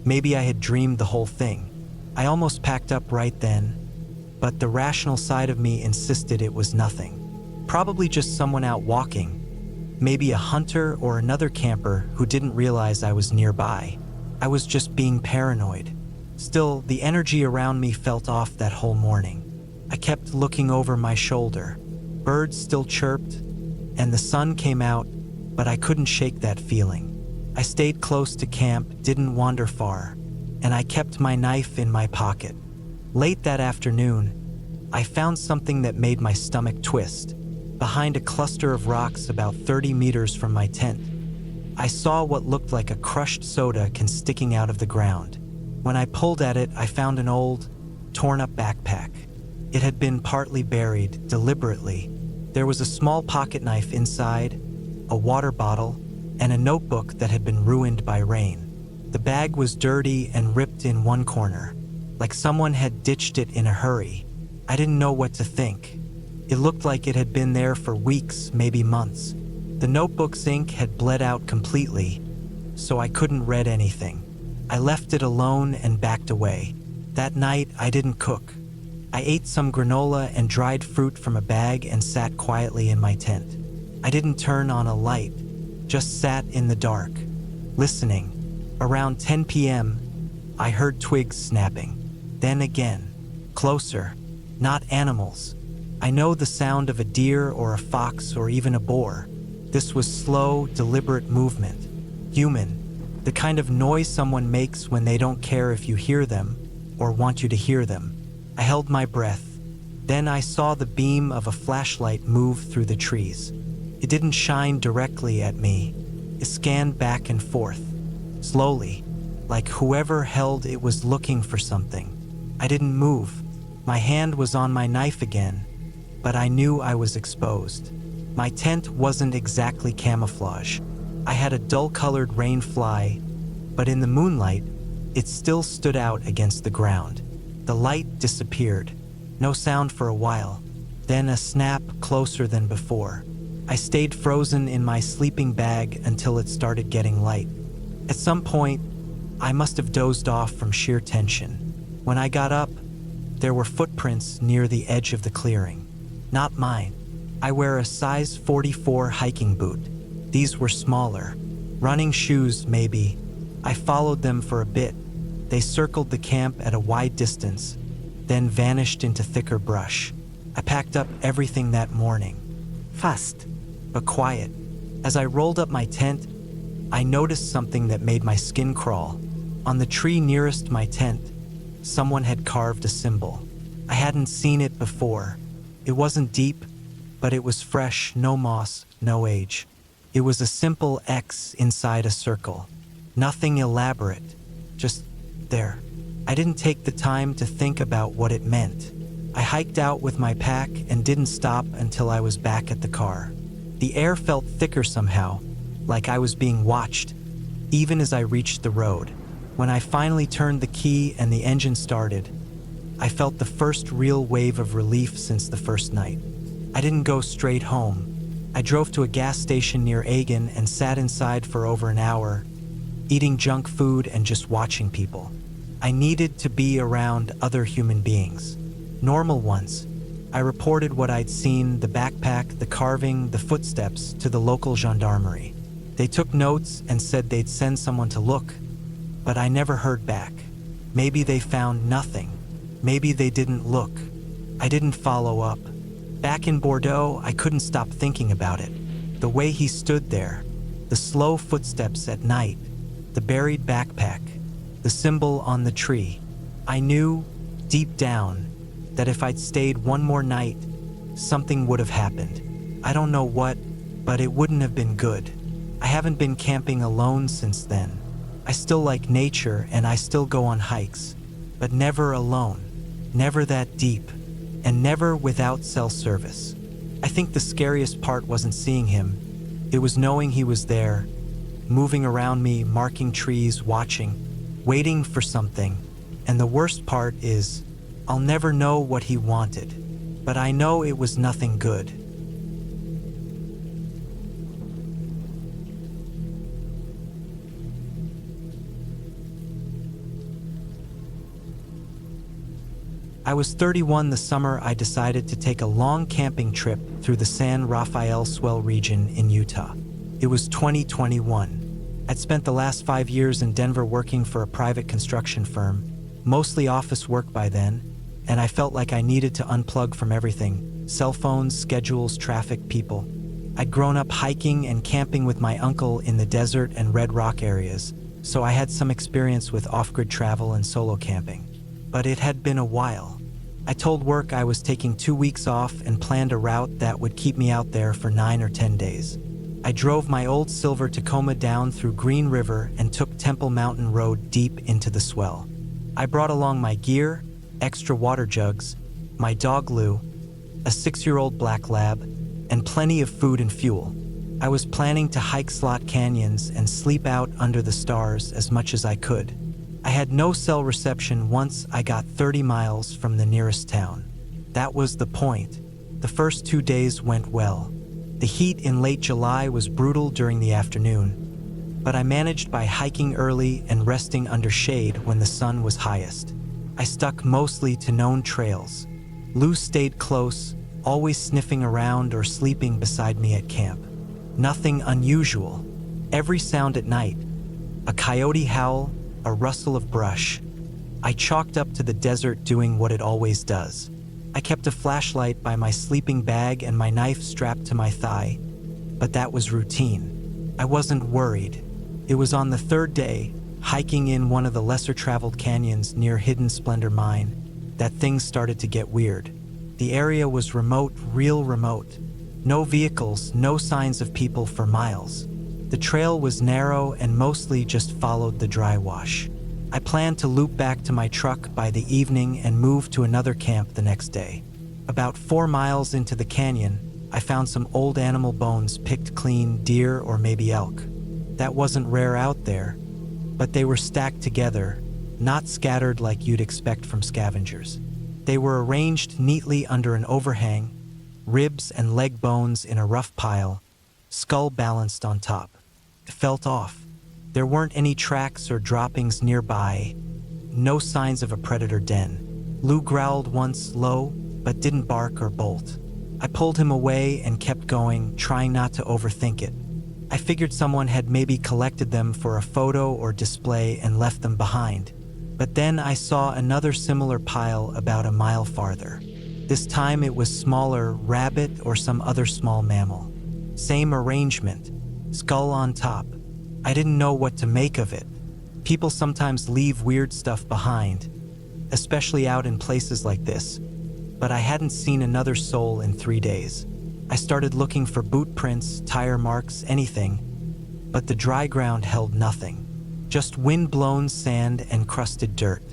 Maybe I had dreamed the whole thing. I almost packed up right then, but the rational side of me insisted it was nothing. Probably just someone out walking. Maybe a hunter or another camper who didn't realize I was nearby. I was just being paranoid. Still, the energy around me felt off that whole morning. I kept looking over my shoulder. Birds still chirped, and the sun came out, but I couldn't shake that feeling. I stayed close to camp, didn't wander far, and I kept my knife in my pocket. Late that afternoon, I found something that made my stomach twist. Behind a cluster of rocks about 30 meters from my tent, I saw what looked like a crushed soda can sticking out of the ground. When I pulled at it, I found an old, torn-up backpack. It had been partly buried, deliberately. There was a small pocket knife inside, a water bottle, and a notebook that had been ruined by rain. The bag was dirty and ripped in one corner, like someone had ditched it in a hurry. I didn't know what to think. It looked like it had been there for weeks, maybe months. The notebook's ink had bled out completely, so I couldn't read anything. I left it alone and backed away. That night, I didn't cook. I ate some granola and dried fruit from a bag and sat quietly in my tent. I didn't turn on a light, just sat in the dark, listening. Around 10 p.m., I heard twigs snapping. Then again, closer, not animals. I know the sound of a deer or a fox or even a boar. This was slow, deliberate movement. Human, the kind of noise someone makes when they don't care if you hear them or want you to hear them. I held my breath. Then I saw the beam of a flashlight move through the trees. It didn't shine directly at me. It scanned back and forth. slowly, like whoever held it was looking for something. I didn't move. My hand was on my knife again, but I knew I was exposed. My tent wasn't exactly camouflage. I had a dull-colored rain fly, but in the moonlight, it still stood out against the ground. The light disappeared. No sound for a while. Then a snap closer than before. I stayed frozen in my sleeping bag until it started getting light. At some point, I must have dozed off from sheer tension. When I got up, there were footprints near the edge of the clearing. Not mine. I wear a size 44 hiking boot. These were smaller. Running shoes, maybe. I followed them for a bit. They circled the camp at a wide distance, then vanished into thicker brush. I packed up everything that morning. Fast, but quiet. As I rolled up my tent, I noticed something that made my skin crawl. On the tree nearest my tent, someone had carved a symbol. I hadn't seen it before. It wasn't deep, but it was fresh, no moss, no age. It was a simple X inside a circle. Nothing elaborate, just there. I didn't take the time to think about what it meant. I hiked out with my pack and didn't stop until I was back at the car. The air felt thicker somehow, like I was being watched, even as I reached the road. When I finally turned the key and the engine started, I felt the first real wave of relief since the first night. I didn't go straight home. I drove to a gas station near Agen and sat inside for over an hour, eating junk food and just watching people. I needed to be around other human beings, normal ones. I reported what I'd seen, the backpack, the carving, the footsteps, to the local gendarmerie. They took notes and said they'd send someone to look, but I never heard back. Maybe they found nothing. Maybe they didn't look. I didn't follow up. Back in Bordeaux, I couldn't stop thinking about it. The way he stood there, the slow footsteps at night, the buried backpack, the symbol on the tree. I knew, deep down, that if I'd stayed one more night, something would have happened. I don't know what, but it wouldn't have been good. I haven't been camping alone since then. I still like nature and I still go on hikes, but never alone, never that deep, and never without cell service. I think the scariest part wasn't seeing him. It was knowing he was there, moving around me, marking trees, watching, waiting for something. And the worst part is, I'll never know what he wanted, but I know it was nothing good. I was 31 the summer I decided to take a long camping trip through the San Rafael Swell region in Utah. It was 2021. I'd spent the last 5 years in Denver working for a private construction firm, mostly office work by then, and I felt like I needed to unplug from everything: cell phones, schedules, traffic, people. I'd grown up hiking and camping with my uncle in the desert and Red Rock areas, so I had some experience with off-grid travel and solo camping. But it had been a while. I told work I was taking 2 weeks off and planned a route that would keep me out there for 9 or 10 days. I drove my old silver Tacoma down through Green River and took Temple Mountain Road deep into the swell. I brought along my gear, extra water jugs, my dog Lou, a 6-year-old black lab, and plenty of food and fuel. I was planning to hike slot canyons and sleep out under the stars as much as I could. I had no cell reception once I got 30 miles from the nearest town. That was the point. The first 2 days went well. The heat in late July was brutal during the afternoon, but I managed by hiking early and resting under shade when the sun was highest. I stuck mostly to known trails. Lou stayed close, always sniffing around or sleeping beside me at camp. Nothing unusual. Every sound at night, a coyote howl, a rustle of brush. I chalked up to the desert doing what it always does. I kept a flashlight by my sleeping bag and my knife strapped to my thigh, but that was routine. I wasn't worried. It was on the third day, hiking in one of the lesser-traveled canyons near Hidden Splendor Mine, that things started to get weird. The area was remote, real remote. No vehicles, no signs of people for miles. The trail was narrow and mostly just followed the dry wash. I planned to loop back to my truck by the evening and move to another camp the next day. About 4 miles into the canyon, I found some old animal bones picked clean, deer or maybe elk. That wasn't rare out there, but they were stacked together, not scattered like you'd expect from scavengers. They were arranged neatly under an overhang, ribs and leg bones in a rough pile, skull balanced on top. It felt off. There weren't any tracks or droppings nearby, no signs of a predator den. Lou growled once low, but didn't bark or bolt. I pulled him away and kept going, trying not to overthink it. I figured someone had maybe collected them for a photo or display and left them behind. But then I saw another similar pile about a mile farther. This time it was smaller, rabbit or some other small mammal. Same arrangement, skull on top. I didn't know what to make of it. People sometimes leave weird stuff behind, especially out in places like this. But I hadn't seen another soul in 3 days. I started looking for boot prints, tire marks, anything, but the dry ground held nothing. Just wind-blown sand and crusted dirt.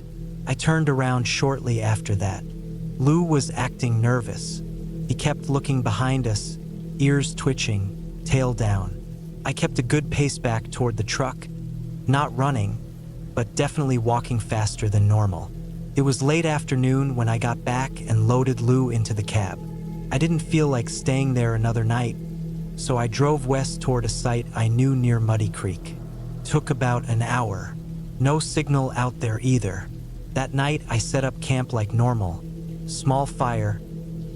I turned around shortly after that. Lou was acting nervous. He kept looking behind us, ears twitching, tail down. I kept a good pace back toward the truck, not running, but definitely walking faster than normal. It was late afternoon when I got back and loaded Lou into the cab. I didn't feel like staying there another night, so I drove west toward a site I knew near Muddy Creek. Took about an hour. No signal out there either. That night I set up camp like normal. Small fire,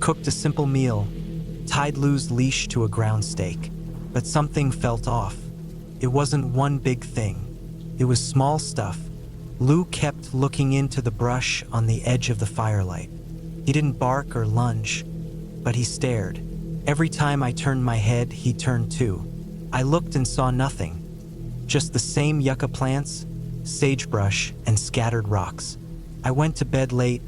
cooked a simple meal, tied Lou's leash to a ground stake. But something felt off. It wasn't one big thing. It was small stuff. Lou kept looking into the brush on the edge of the firelight. He didn't bark or lunge, but he stared. Every time I turned my head, he turned too. I looked and saw nothing. Just the same yucca plants, sagebrush, and scattered rocks. I went to bed late,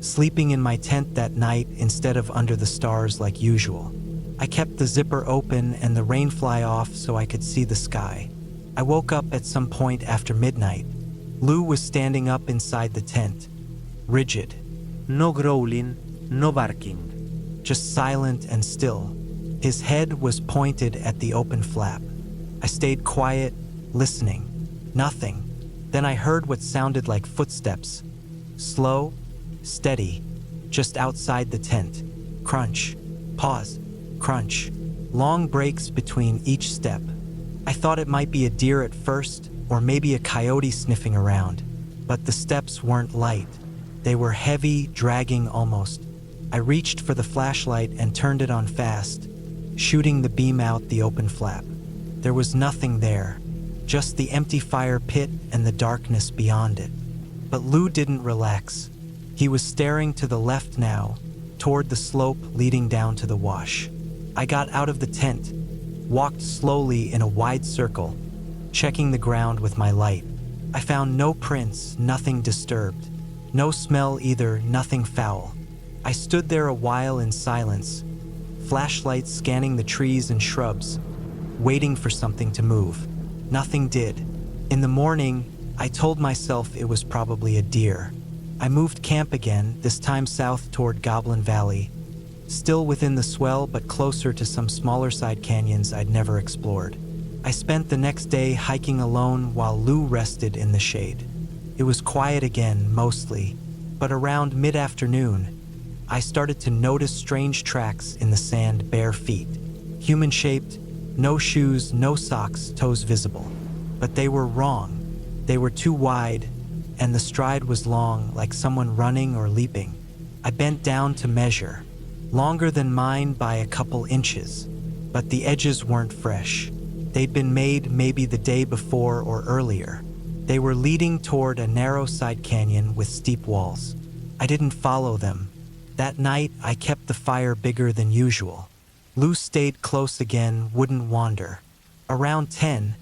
sleeping in my tent that night instead of under the stars like usual. I kept the zipper open and the rain fly off so I could see the sky. I woke up at some point after midnight. Lou was standing up inside the tent, rigid. No growling, no barking. Just silent and still. His head was pointed at the open flap. I stayed quiet, listening. Nothing. Then I heard what sounded like footsteps. Slow, steady, just outside the tent. Crunch, pause, crunch. Long breaks between each step. I thought it might be a deer at first, or maybe a coyote sniffing around. But the steps weren't light. They were heavy, dragging almost. I reached for the flashlight and turned it on fast, shooting the beam out the open flap. There was nothing there, just the empty fire pit and the darkness beyond it. But Lou didn't relax. He was staring to the left now, toward the slope leading down to the wash. I got out of the tent, walked slowly in a wide circle, checking the ground with my light. I found no prints, nothing disturbed. No smell either, nothing foul. I stood there a while in silence, flashlight scanning the trees and shrubs, waiting for something to move. Nothing did. In the morning, I told myself it was probably a deer. I moved camp again, this time south toward Goblin Valley, still within the swell but closer to some smaller side canyons I'd never explored. I spent the next day hiking alone while Lou rested in the shade. It was quiet again, mostly, but around mid-afternoon, I started to notice strange tracks in the sand, bare feet. Human-shaped, no shoes, no socks, toes visible. But they were wrong. They were too wide, and the stride was long, like someone running or leaping. I bent down to measure. Longer than mine by a couple inches, but the edges weren't fresh. They'd been made maybe the day before or earlier. They were leading toward a narrow side canyon with steep walls. I didn't follow them. That night, I kept the fire bigger than usual. Lou stayed close again, wouldn't wander. Around 10,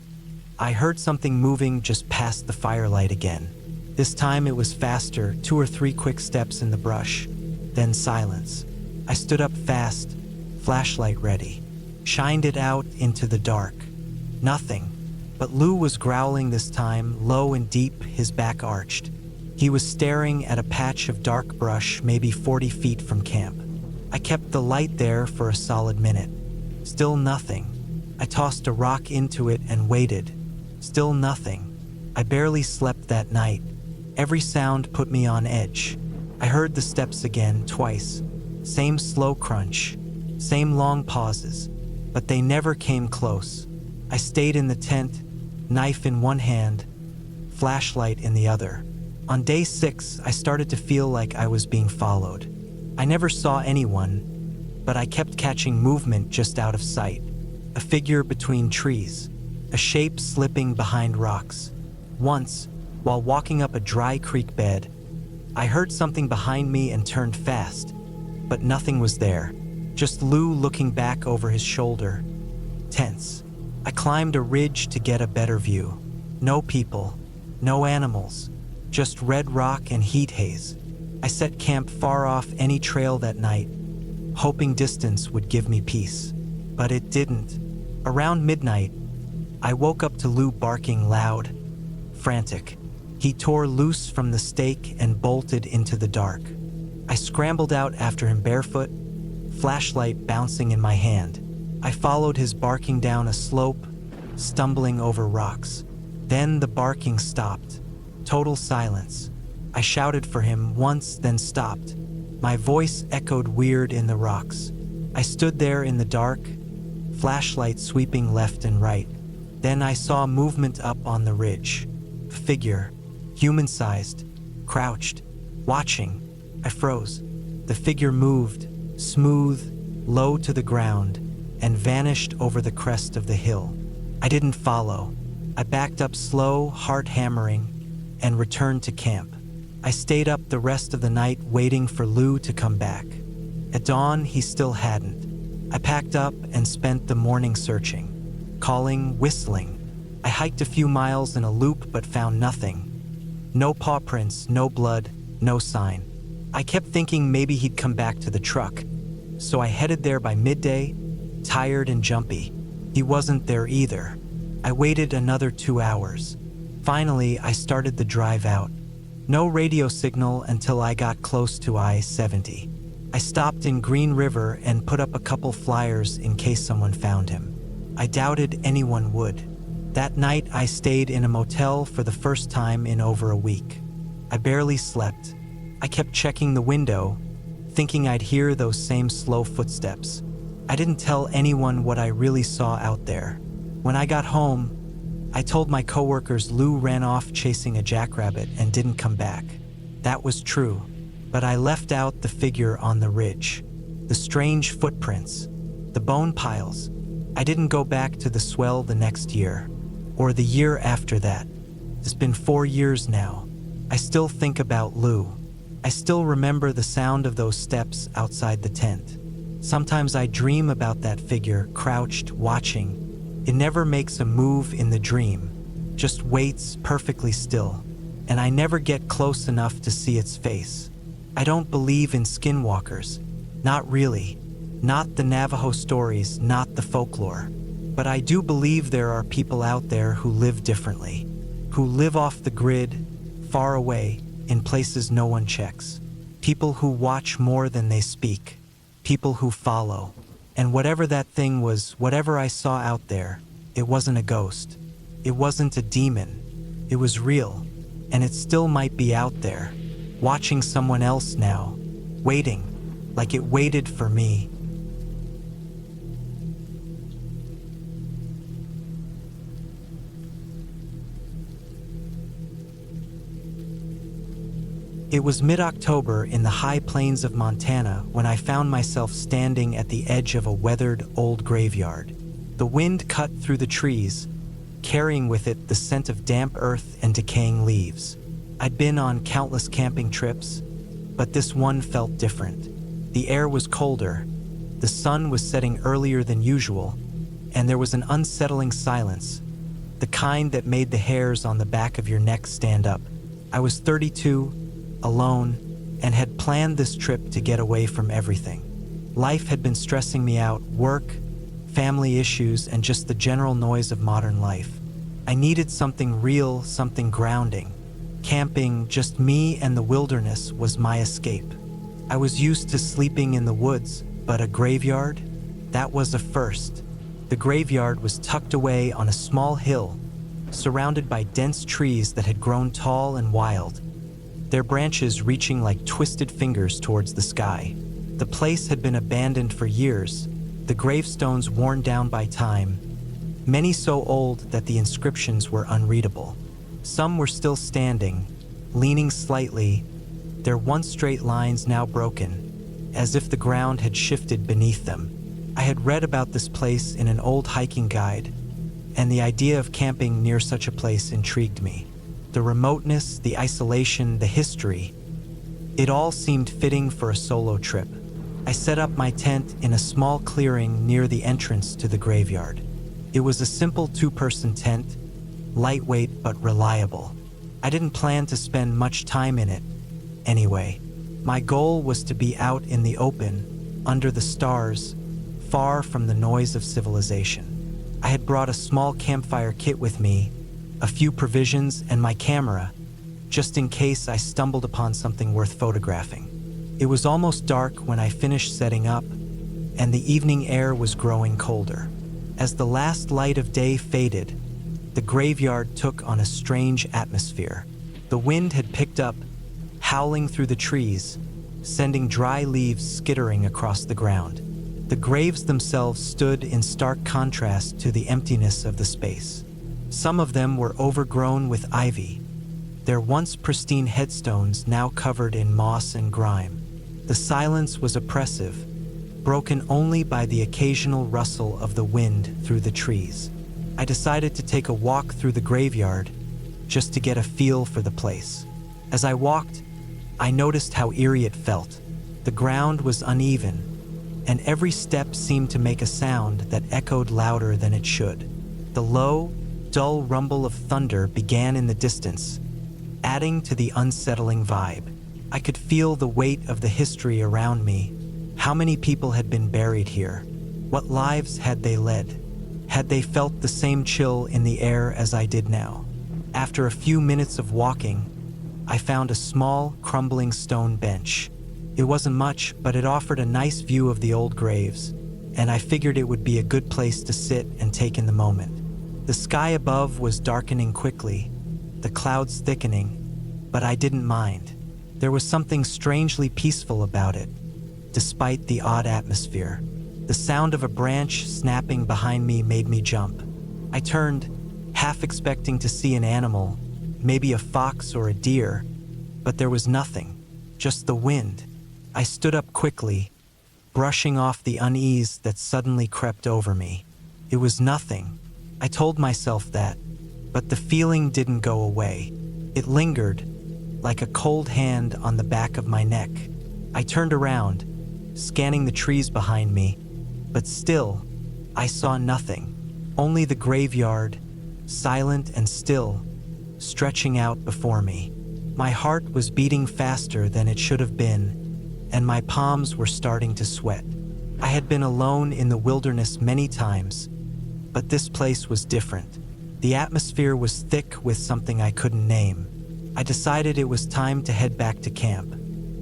I heard something moving just past the firelight again. This time it was faster, 2 or 3 quick steps in the brush, then silence. I stood up fast, flashlight ready, shined it out into the dark. Nothing. But Lou was growling this time, low and deep, his back arched. He was staring at a patch of dark brush maybe 40 feet from camp. I kept the light there for a solid minute. Still nothing. I tossed a rock into it and waited. Still nothing. I barely slept that night. Every sound put me on edge. I heard the steps again, twice. Same slow crunch. Same long pauses. But they never came close. I stayed in the tent, knife in one hand, flashlight in the other. On day 6, I started to feel like I was being followed. I never saw anyone, but I kept catching movement just out of sight. A figure between trees, a shape slipping behind rocks. Once, while walking up a dry creek bed, I heard something behind me and turned fast, but nothing was there. Just Lou looking back over his shoulder. Tense. I climbed a ridge to get a better view. No people, no animals, just red rock and heat haze. I set camp far off any trail that night, hoping distance would give me peace. But it didn't. Around midnight, I woke up to Lou barking loud, frantic. He tore loose from the stake and bolted into the dark. I scrambled out after him barefoot, flashlight bouncing in my hand. I followed his barking down a slope, stumbling over rocks. Then the barking stopped. Total silence. I shouted for him once, then stopped. My voice echoed weird in the rocks. I stood there in the dark, flashlight sweeping left and right. Then I saw movement up on the ridge. A figure, human-sized, crouched, watching. I froze. The figure moved, smooth, low to the ground, and vanished over the crest of the hill. I didn't follow. I backed up slow, heart hammering, and returned to camp. I stayed up the rest of the night waiting for Lou to come back. At dawn, he still hadn't. I packed up and spent the morning searching, calling, whistling. I hiked a few miles in a loop but found nothing. No paw prints, no blood, no sign. I kept thinking maybe he'd come back to the truck, so I headed there by midday, tired and jumpy. He wasn't there either. I waited another 2 hours. Finally, I started the drive out. No radio signal until I got close to I-70. I stopped in Green River and put up a couple flyers in case someone found him. I doubted anyone would. That night, I stayed in a motel for the first time in over a week. I barely slept. I kept checking the window, thinking I'd hear those same slow footsteps. I didn't tell anyone what I really saw out there. When I got home, I told my coworkers Lou ran off chasing a jackrabbit and didn't come back. That was true, but I left out the figure on the ridge, the strange footprints, the bone piles. I didn't go back to the swell the next year, or the year after that. It's been 4 years now. I still think about Lou. I still remember the sound of those steps outside the tent. Sometimes I dream about that figure crouched, watching. It never makes a move in the dream, just waits perfectly still, and I never get close enough to see its face. I don't believe in skinwalkers, not really, not the Navajo stories, not the folklore, but I do believe there are people out there who live differently, who live off the grid, far away, in places no one checks, people who watch more than they speak, people who follow. And whatever that thing was, whatever I saw out there, it wasn't a ghost. It wasn't a demon. It was real, and it still might be out there, watching someone else now, waiting, like it waited for me. It was mid-October in the high plains of Montana when I found myself standing at the edge of a weathered old graveyard. The wind cut through the trees, carrying with it the scent of damp earth and decaying leaves. I'd been on countless camping trips, but this one felt different. The air was colder, the sun was setting earlier than usual, and there was an unsettling silence, the kind that made the hairs on the back of your neck stand up. I was 32, alone, and had planned this trip to get away from everything. Life had been stressing me out, work, family issues, and just the general noise of modern life. I needed something real, something grounding. Camping, just me and the wilderness, was my escape. I was used to sleeping in the woods, but a graveyard? That was a first. The graveyard was tucked away on a small hill, surrounded by dense trees that had grown tall and wild, their branches reaching like twisted fingers towards the sky. The place had been abandoned for years, the gravestones worn down by time, many so old that the inscriptions were unreadable. Some were still standing, leaning slightly, their once straight lines now broken, as if the ground had shifted beneath them. I had read about this place in an old hiking guide, and the idea of camping near such a place intrigued me. The remoteness, the isolation, the history, it all seemed fitting for a solo trip. I set up my tent in a small clearing near the entrance to the graveyard. It was a simple 2-person tent, lightweight but reliable. I didn't plan to spend much time in it. Anyway, my goal was to be out in the open, under the stars, far from the noise of civilization. I had brought a small campfire kit with me, a few provisions, and my camera, just in case I stumbled upon something worth photographing. It was almost dark when I finished setting up, and the evening air was growing colder. As the last light of day faded, the graveyard took on a strange atmosphere. The wind had picked up, howling through the trees, sending dry leaves skittering across the ground. The graves themselves stood in stark contrast to the emptiness of the space. Some of them were overgrown with ivy, their once pristine headstones now covered in moss and grime. The silence was oppressive, broken only by the occasional rustle of the wind through the trees. I decided to take a walk through the graveyard, just to get a feel for the place. As I walked, I noticed how eerie it felt. The ground was uneven, and every step seemed to make a sound that echoed louder than it should. The low, dull rumble of thunder began in the distance, adding to the unsettling vibe. I could feel the weight of the history around me. How many people had been buried here? What lives had they led? Had they felt the same chill in the air as I did now? After a few minutes of walking, I found a small, crumbling stone bench. It wasn't much, but it offered a nice view of the old graves, and I figured it would be a good place to sit and take in the moment. The sky above was darkening quickly, the clouds thickening, but I didn't mind. There was something strangely peaceful about it, despite the odd atmosphere. The sound of a branch snapping behind me made me jump. I turned, half expecting to see an animal, maybe a fox or a deer, but there was nothing, just the wind. I stood up quickly, brushing off the unease that suddenly crept over me. It was nothing. I told myself that, but the feeling didn't go away. It lingered, like a cold hand on the back of my neck. I turned around, scanning the trees behind me, but still, I saw nothing. Only the graveyard, silent and still, stretching out before me. My heart was beating faster than it should have been, and my palms were starting to sweat. I had been alone in the wilderness many times, but this place was different. The atmosphere was thick with something I couldn't name. I decided it was time to head back to camp.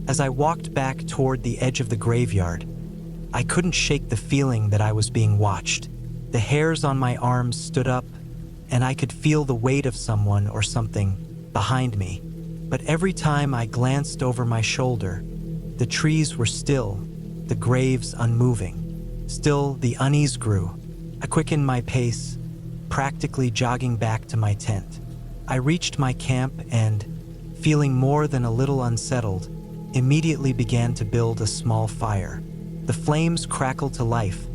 As I walked back toward the edge of the graveyard, I couldn't shake the feeling that I was being watched. The hairs on my arms stood up, and I could feel the weight of someone or something behind me. But every time I glanced over my shoulder, the trees were still, the graves unmoving. Still, the unease grew. I quickened my pace, practically jogging back to my tent. I reached my camp and, feeling more than a little unsettled, immediately began to build a small fire. The flames crackled to life,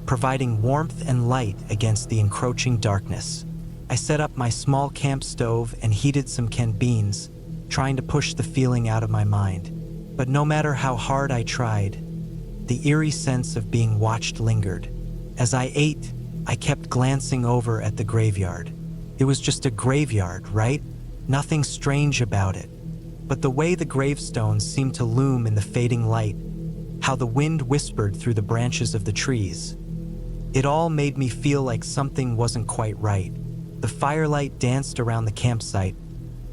providing warmth and light against the encroaching darkness. I set up my small camp stove and heated some canned beans, trying to push the feeling out of my mind. But no matter how hard I tried, the eerie sense of being watched lingered. As I ate, I kept glancing over at the graveyard. It was just a graveyard, right? Nothing strange about it. But the way the gravestones seemed to loom in the fading light, how the wind whispered through the branches of the trees, It all made me feel like something wasn't quite right. The firelight danced around the campsite,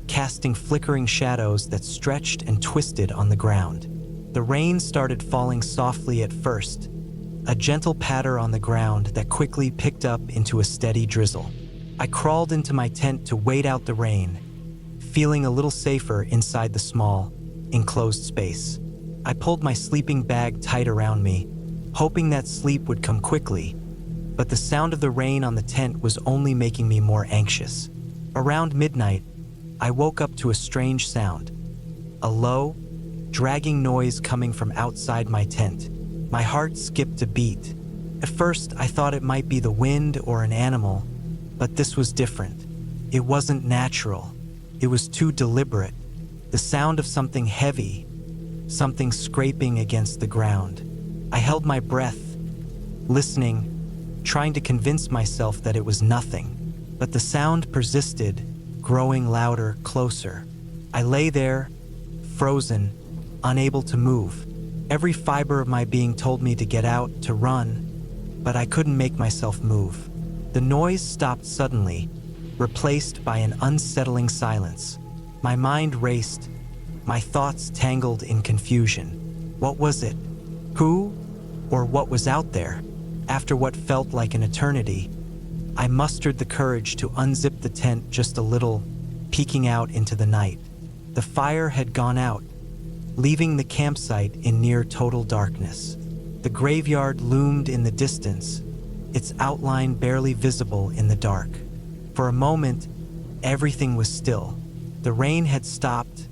casting flickering shadows that stretched and twisted on the ground. The rain started falling softly at first, a gentle patter on the ground that quickly picked up into a steady drizzle. I crawled into my tent to wait out the rain, feeling a little safer inside the small, enclosed space. I pulled my sleeping bag tight around me, hoping that sleep would come quickly, but the sound of the rain on the tent was only making me more anxious. Around midnight, I woke up to a strange sound, a low, dragging noise coming from outside my tent. My heart skipped a beat. At first, I thought it might be the wind or an animal, but this was different. It wasn't natural. It was too deliberate. The sound of something heavy, something scraping against the ground. I held my breath, listening, trying to convince myself that it was nothing. But the sound persisted, growing louder, closer. I lay there, frozen, unable to move. Every fiber of my being told me to get out, to run, but I couldn't make myself move. The noise stopped suddenly, replaced by an unsettling silence. My mind raced, my thoughts tangled in confusion. What was it? Who or what was out there? After what felt like an eternity, I mustered the courage to unzip the tent just a little, peeking out into the night. The fire had gone out, leaving the campsite in near total darkness. The graveyard loomed in the distance, its outline barely visible in the dark. For a moment, everything was still. The rain had stopped,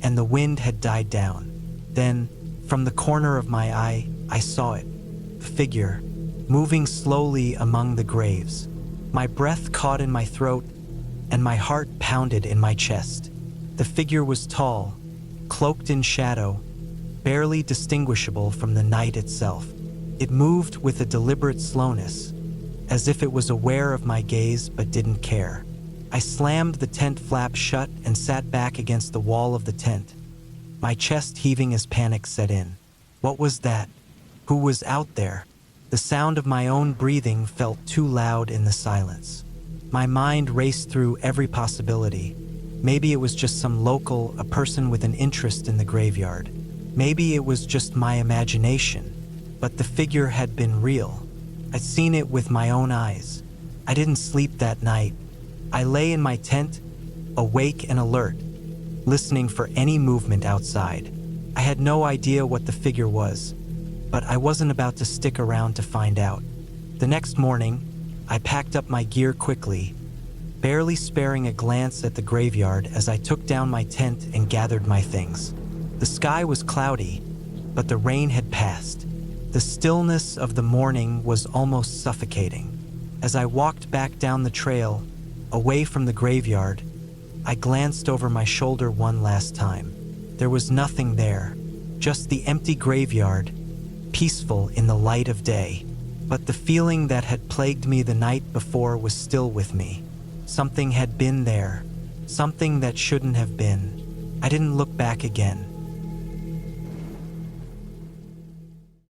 and the wind had died down. Then, from the corner of my eye, I saw it, a figure, moving slowly among the graves. My breath caught in my throat, and my heart pounded in my chest. The figure was tall, cloaked in shadow, barely distinguishable from the night itself. It moved with a deliberate slowness, as if it was aware of my gaze but didn't care. I slammed the tent flap shut and sat back against the wall of the tent, my chest heaving as panic set in. What was that? Who was out there? The sound of my own breathing felt too loud in the silence. My mind raced through every possibility. Maybe it was just some local, a person with an interest in the graveyard. Maybe it was just my imagination. But the figure had been real. I'd seen it with my own eyes. I didn't sleep that night. I lay in my tent, awake and alert, listening for any movement outside. I had no idea what the figure was, but I wasn't about to stick around to find out. The next morning, I packed up my gear quickly, barely sparing a glance at the graveyard as I took down my tent and gathered my things. The sky was cloudy, but the rain had passed. The stillness of the morning was almost suffocating. As I walked back down the trail, away from the graveyard, I glanced over my shoulder one last time. There was nothing there, just the empty graveyard, peaceful in the light of day. But the feeling that had plagued me the night before was still with me. Something had been there, something that shouldn't have been. I didn't look back again.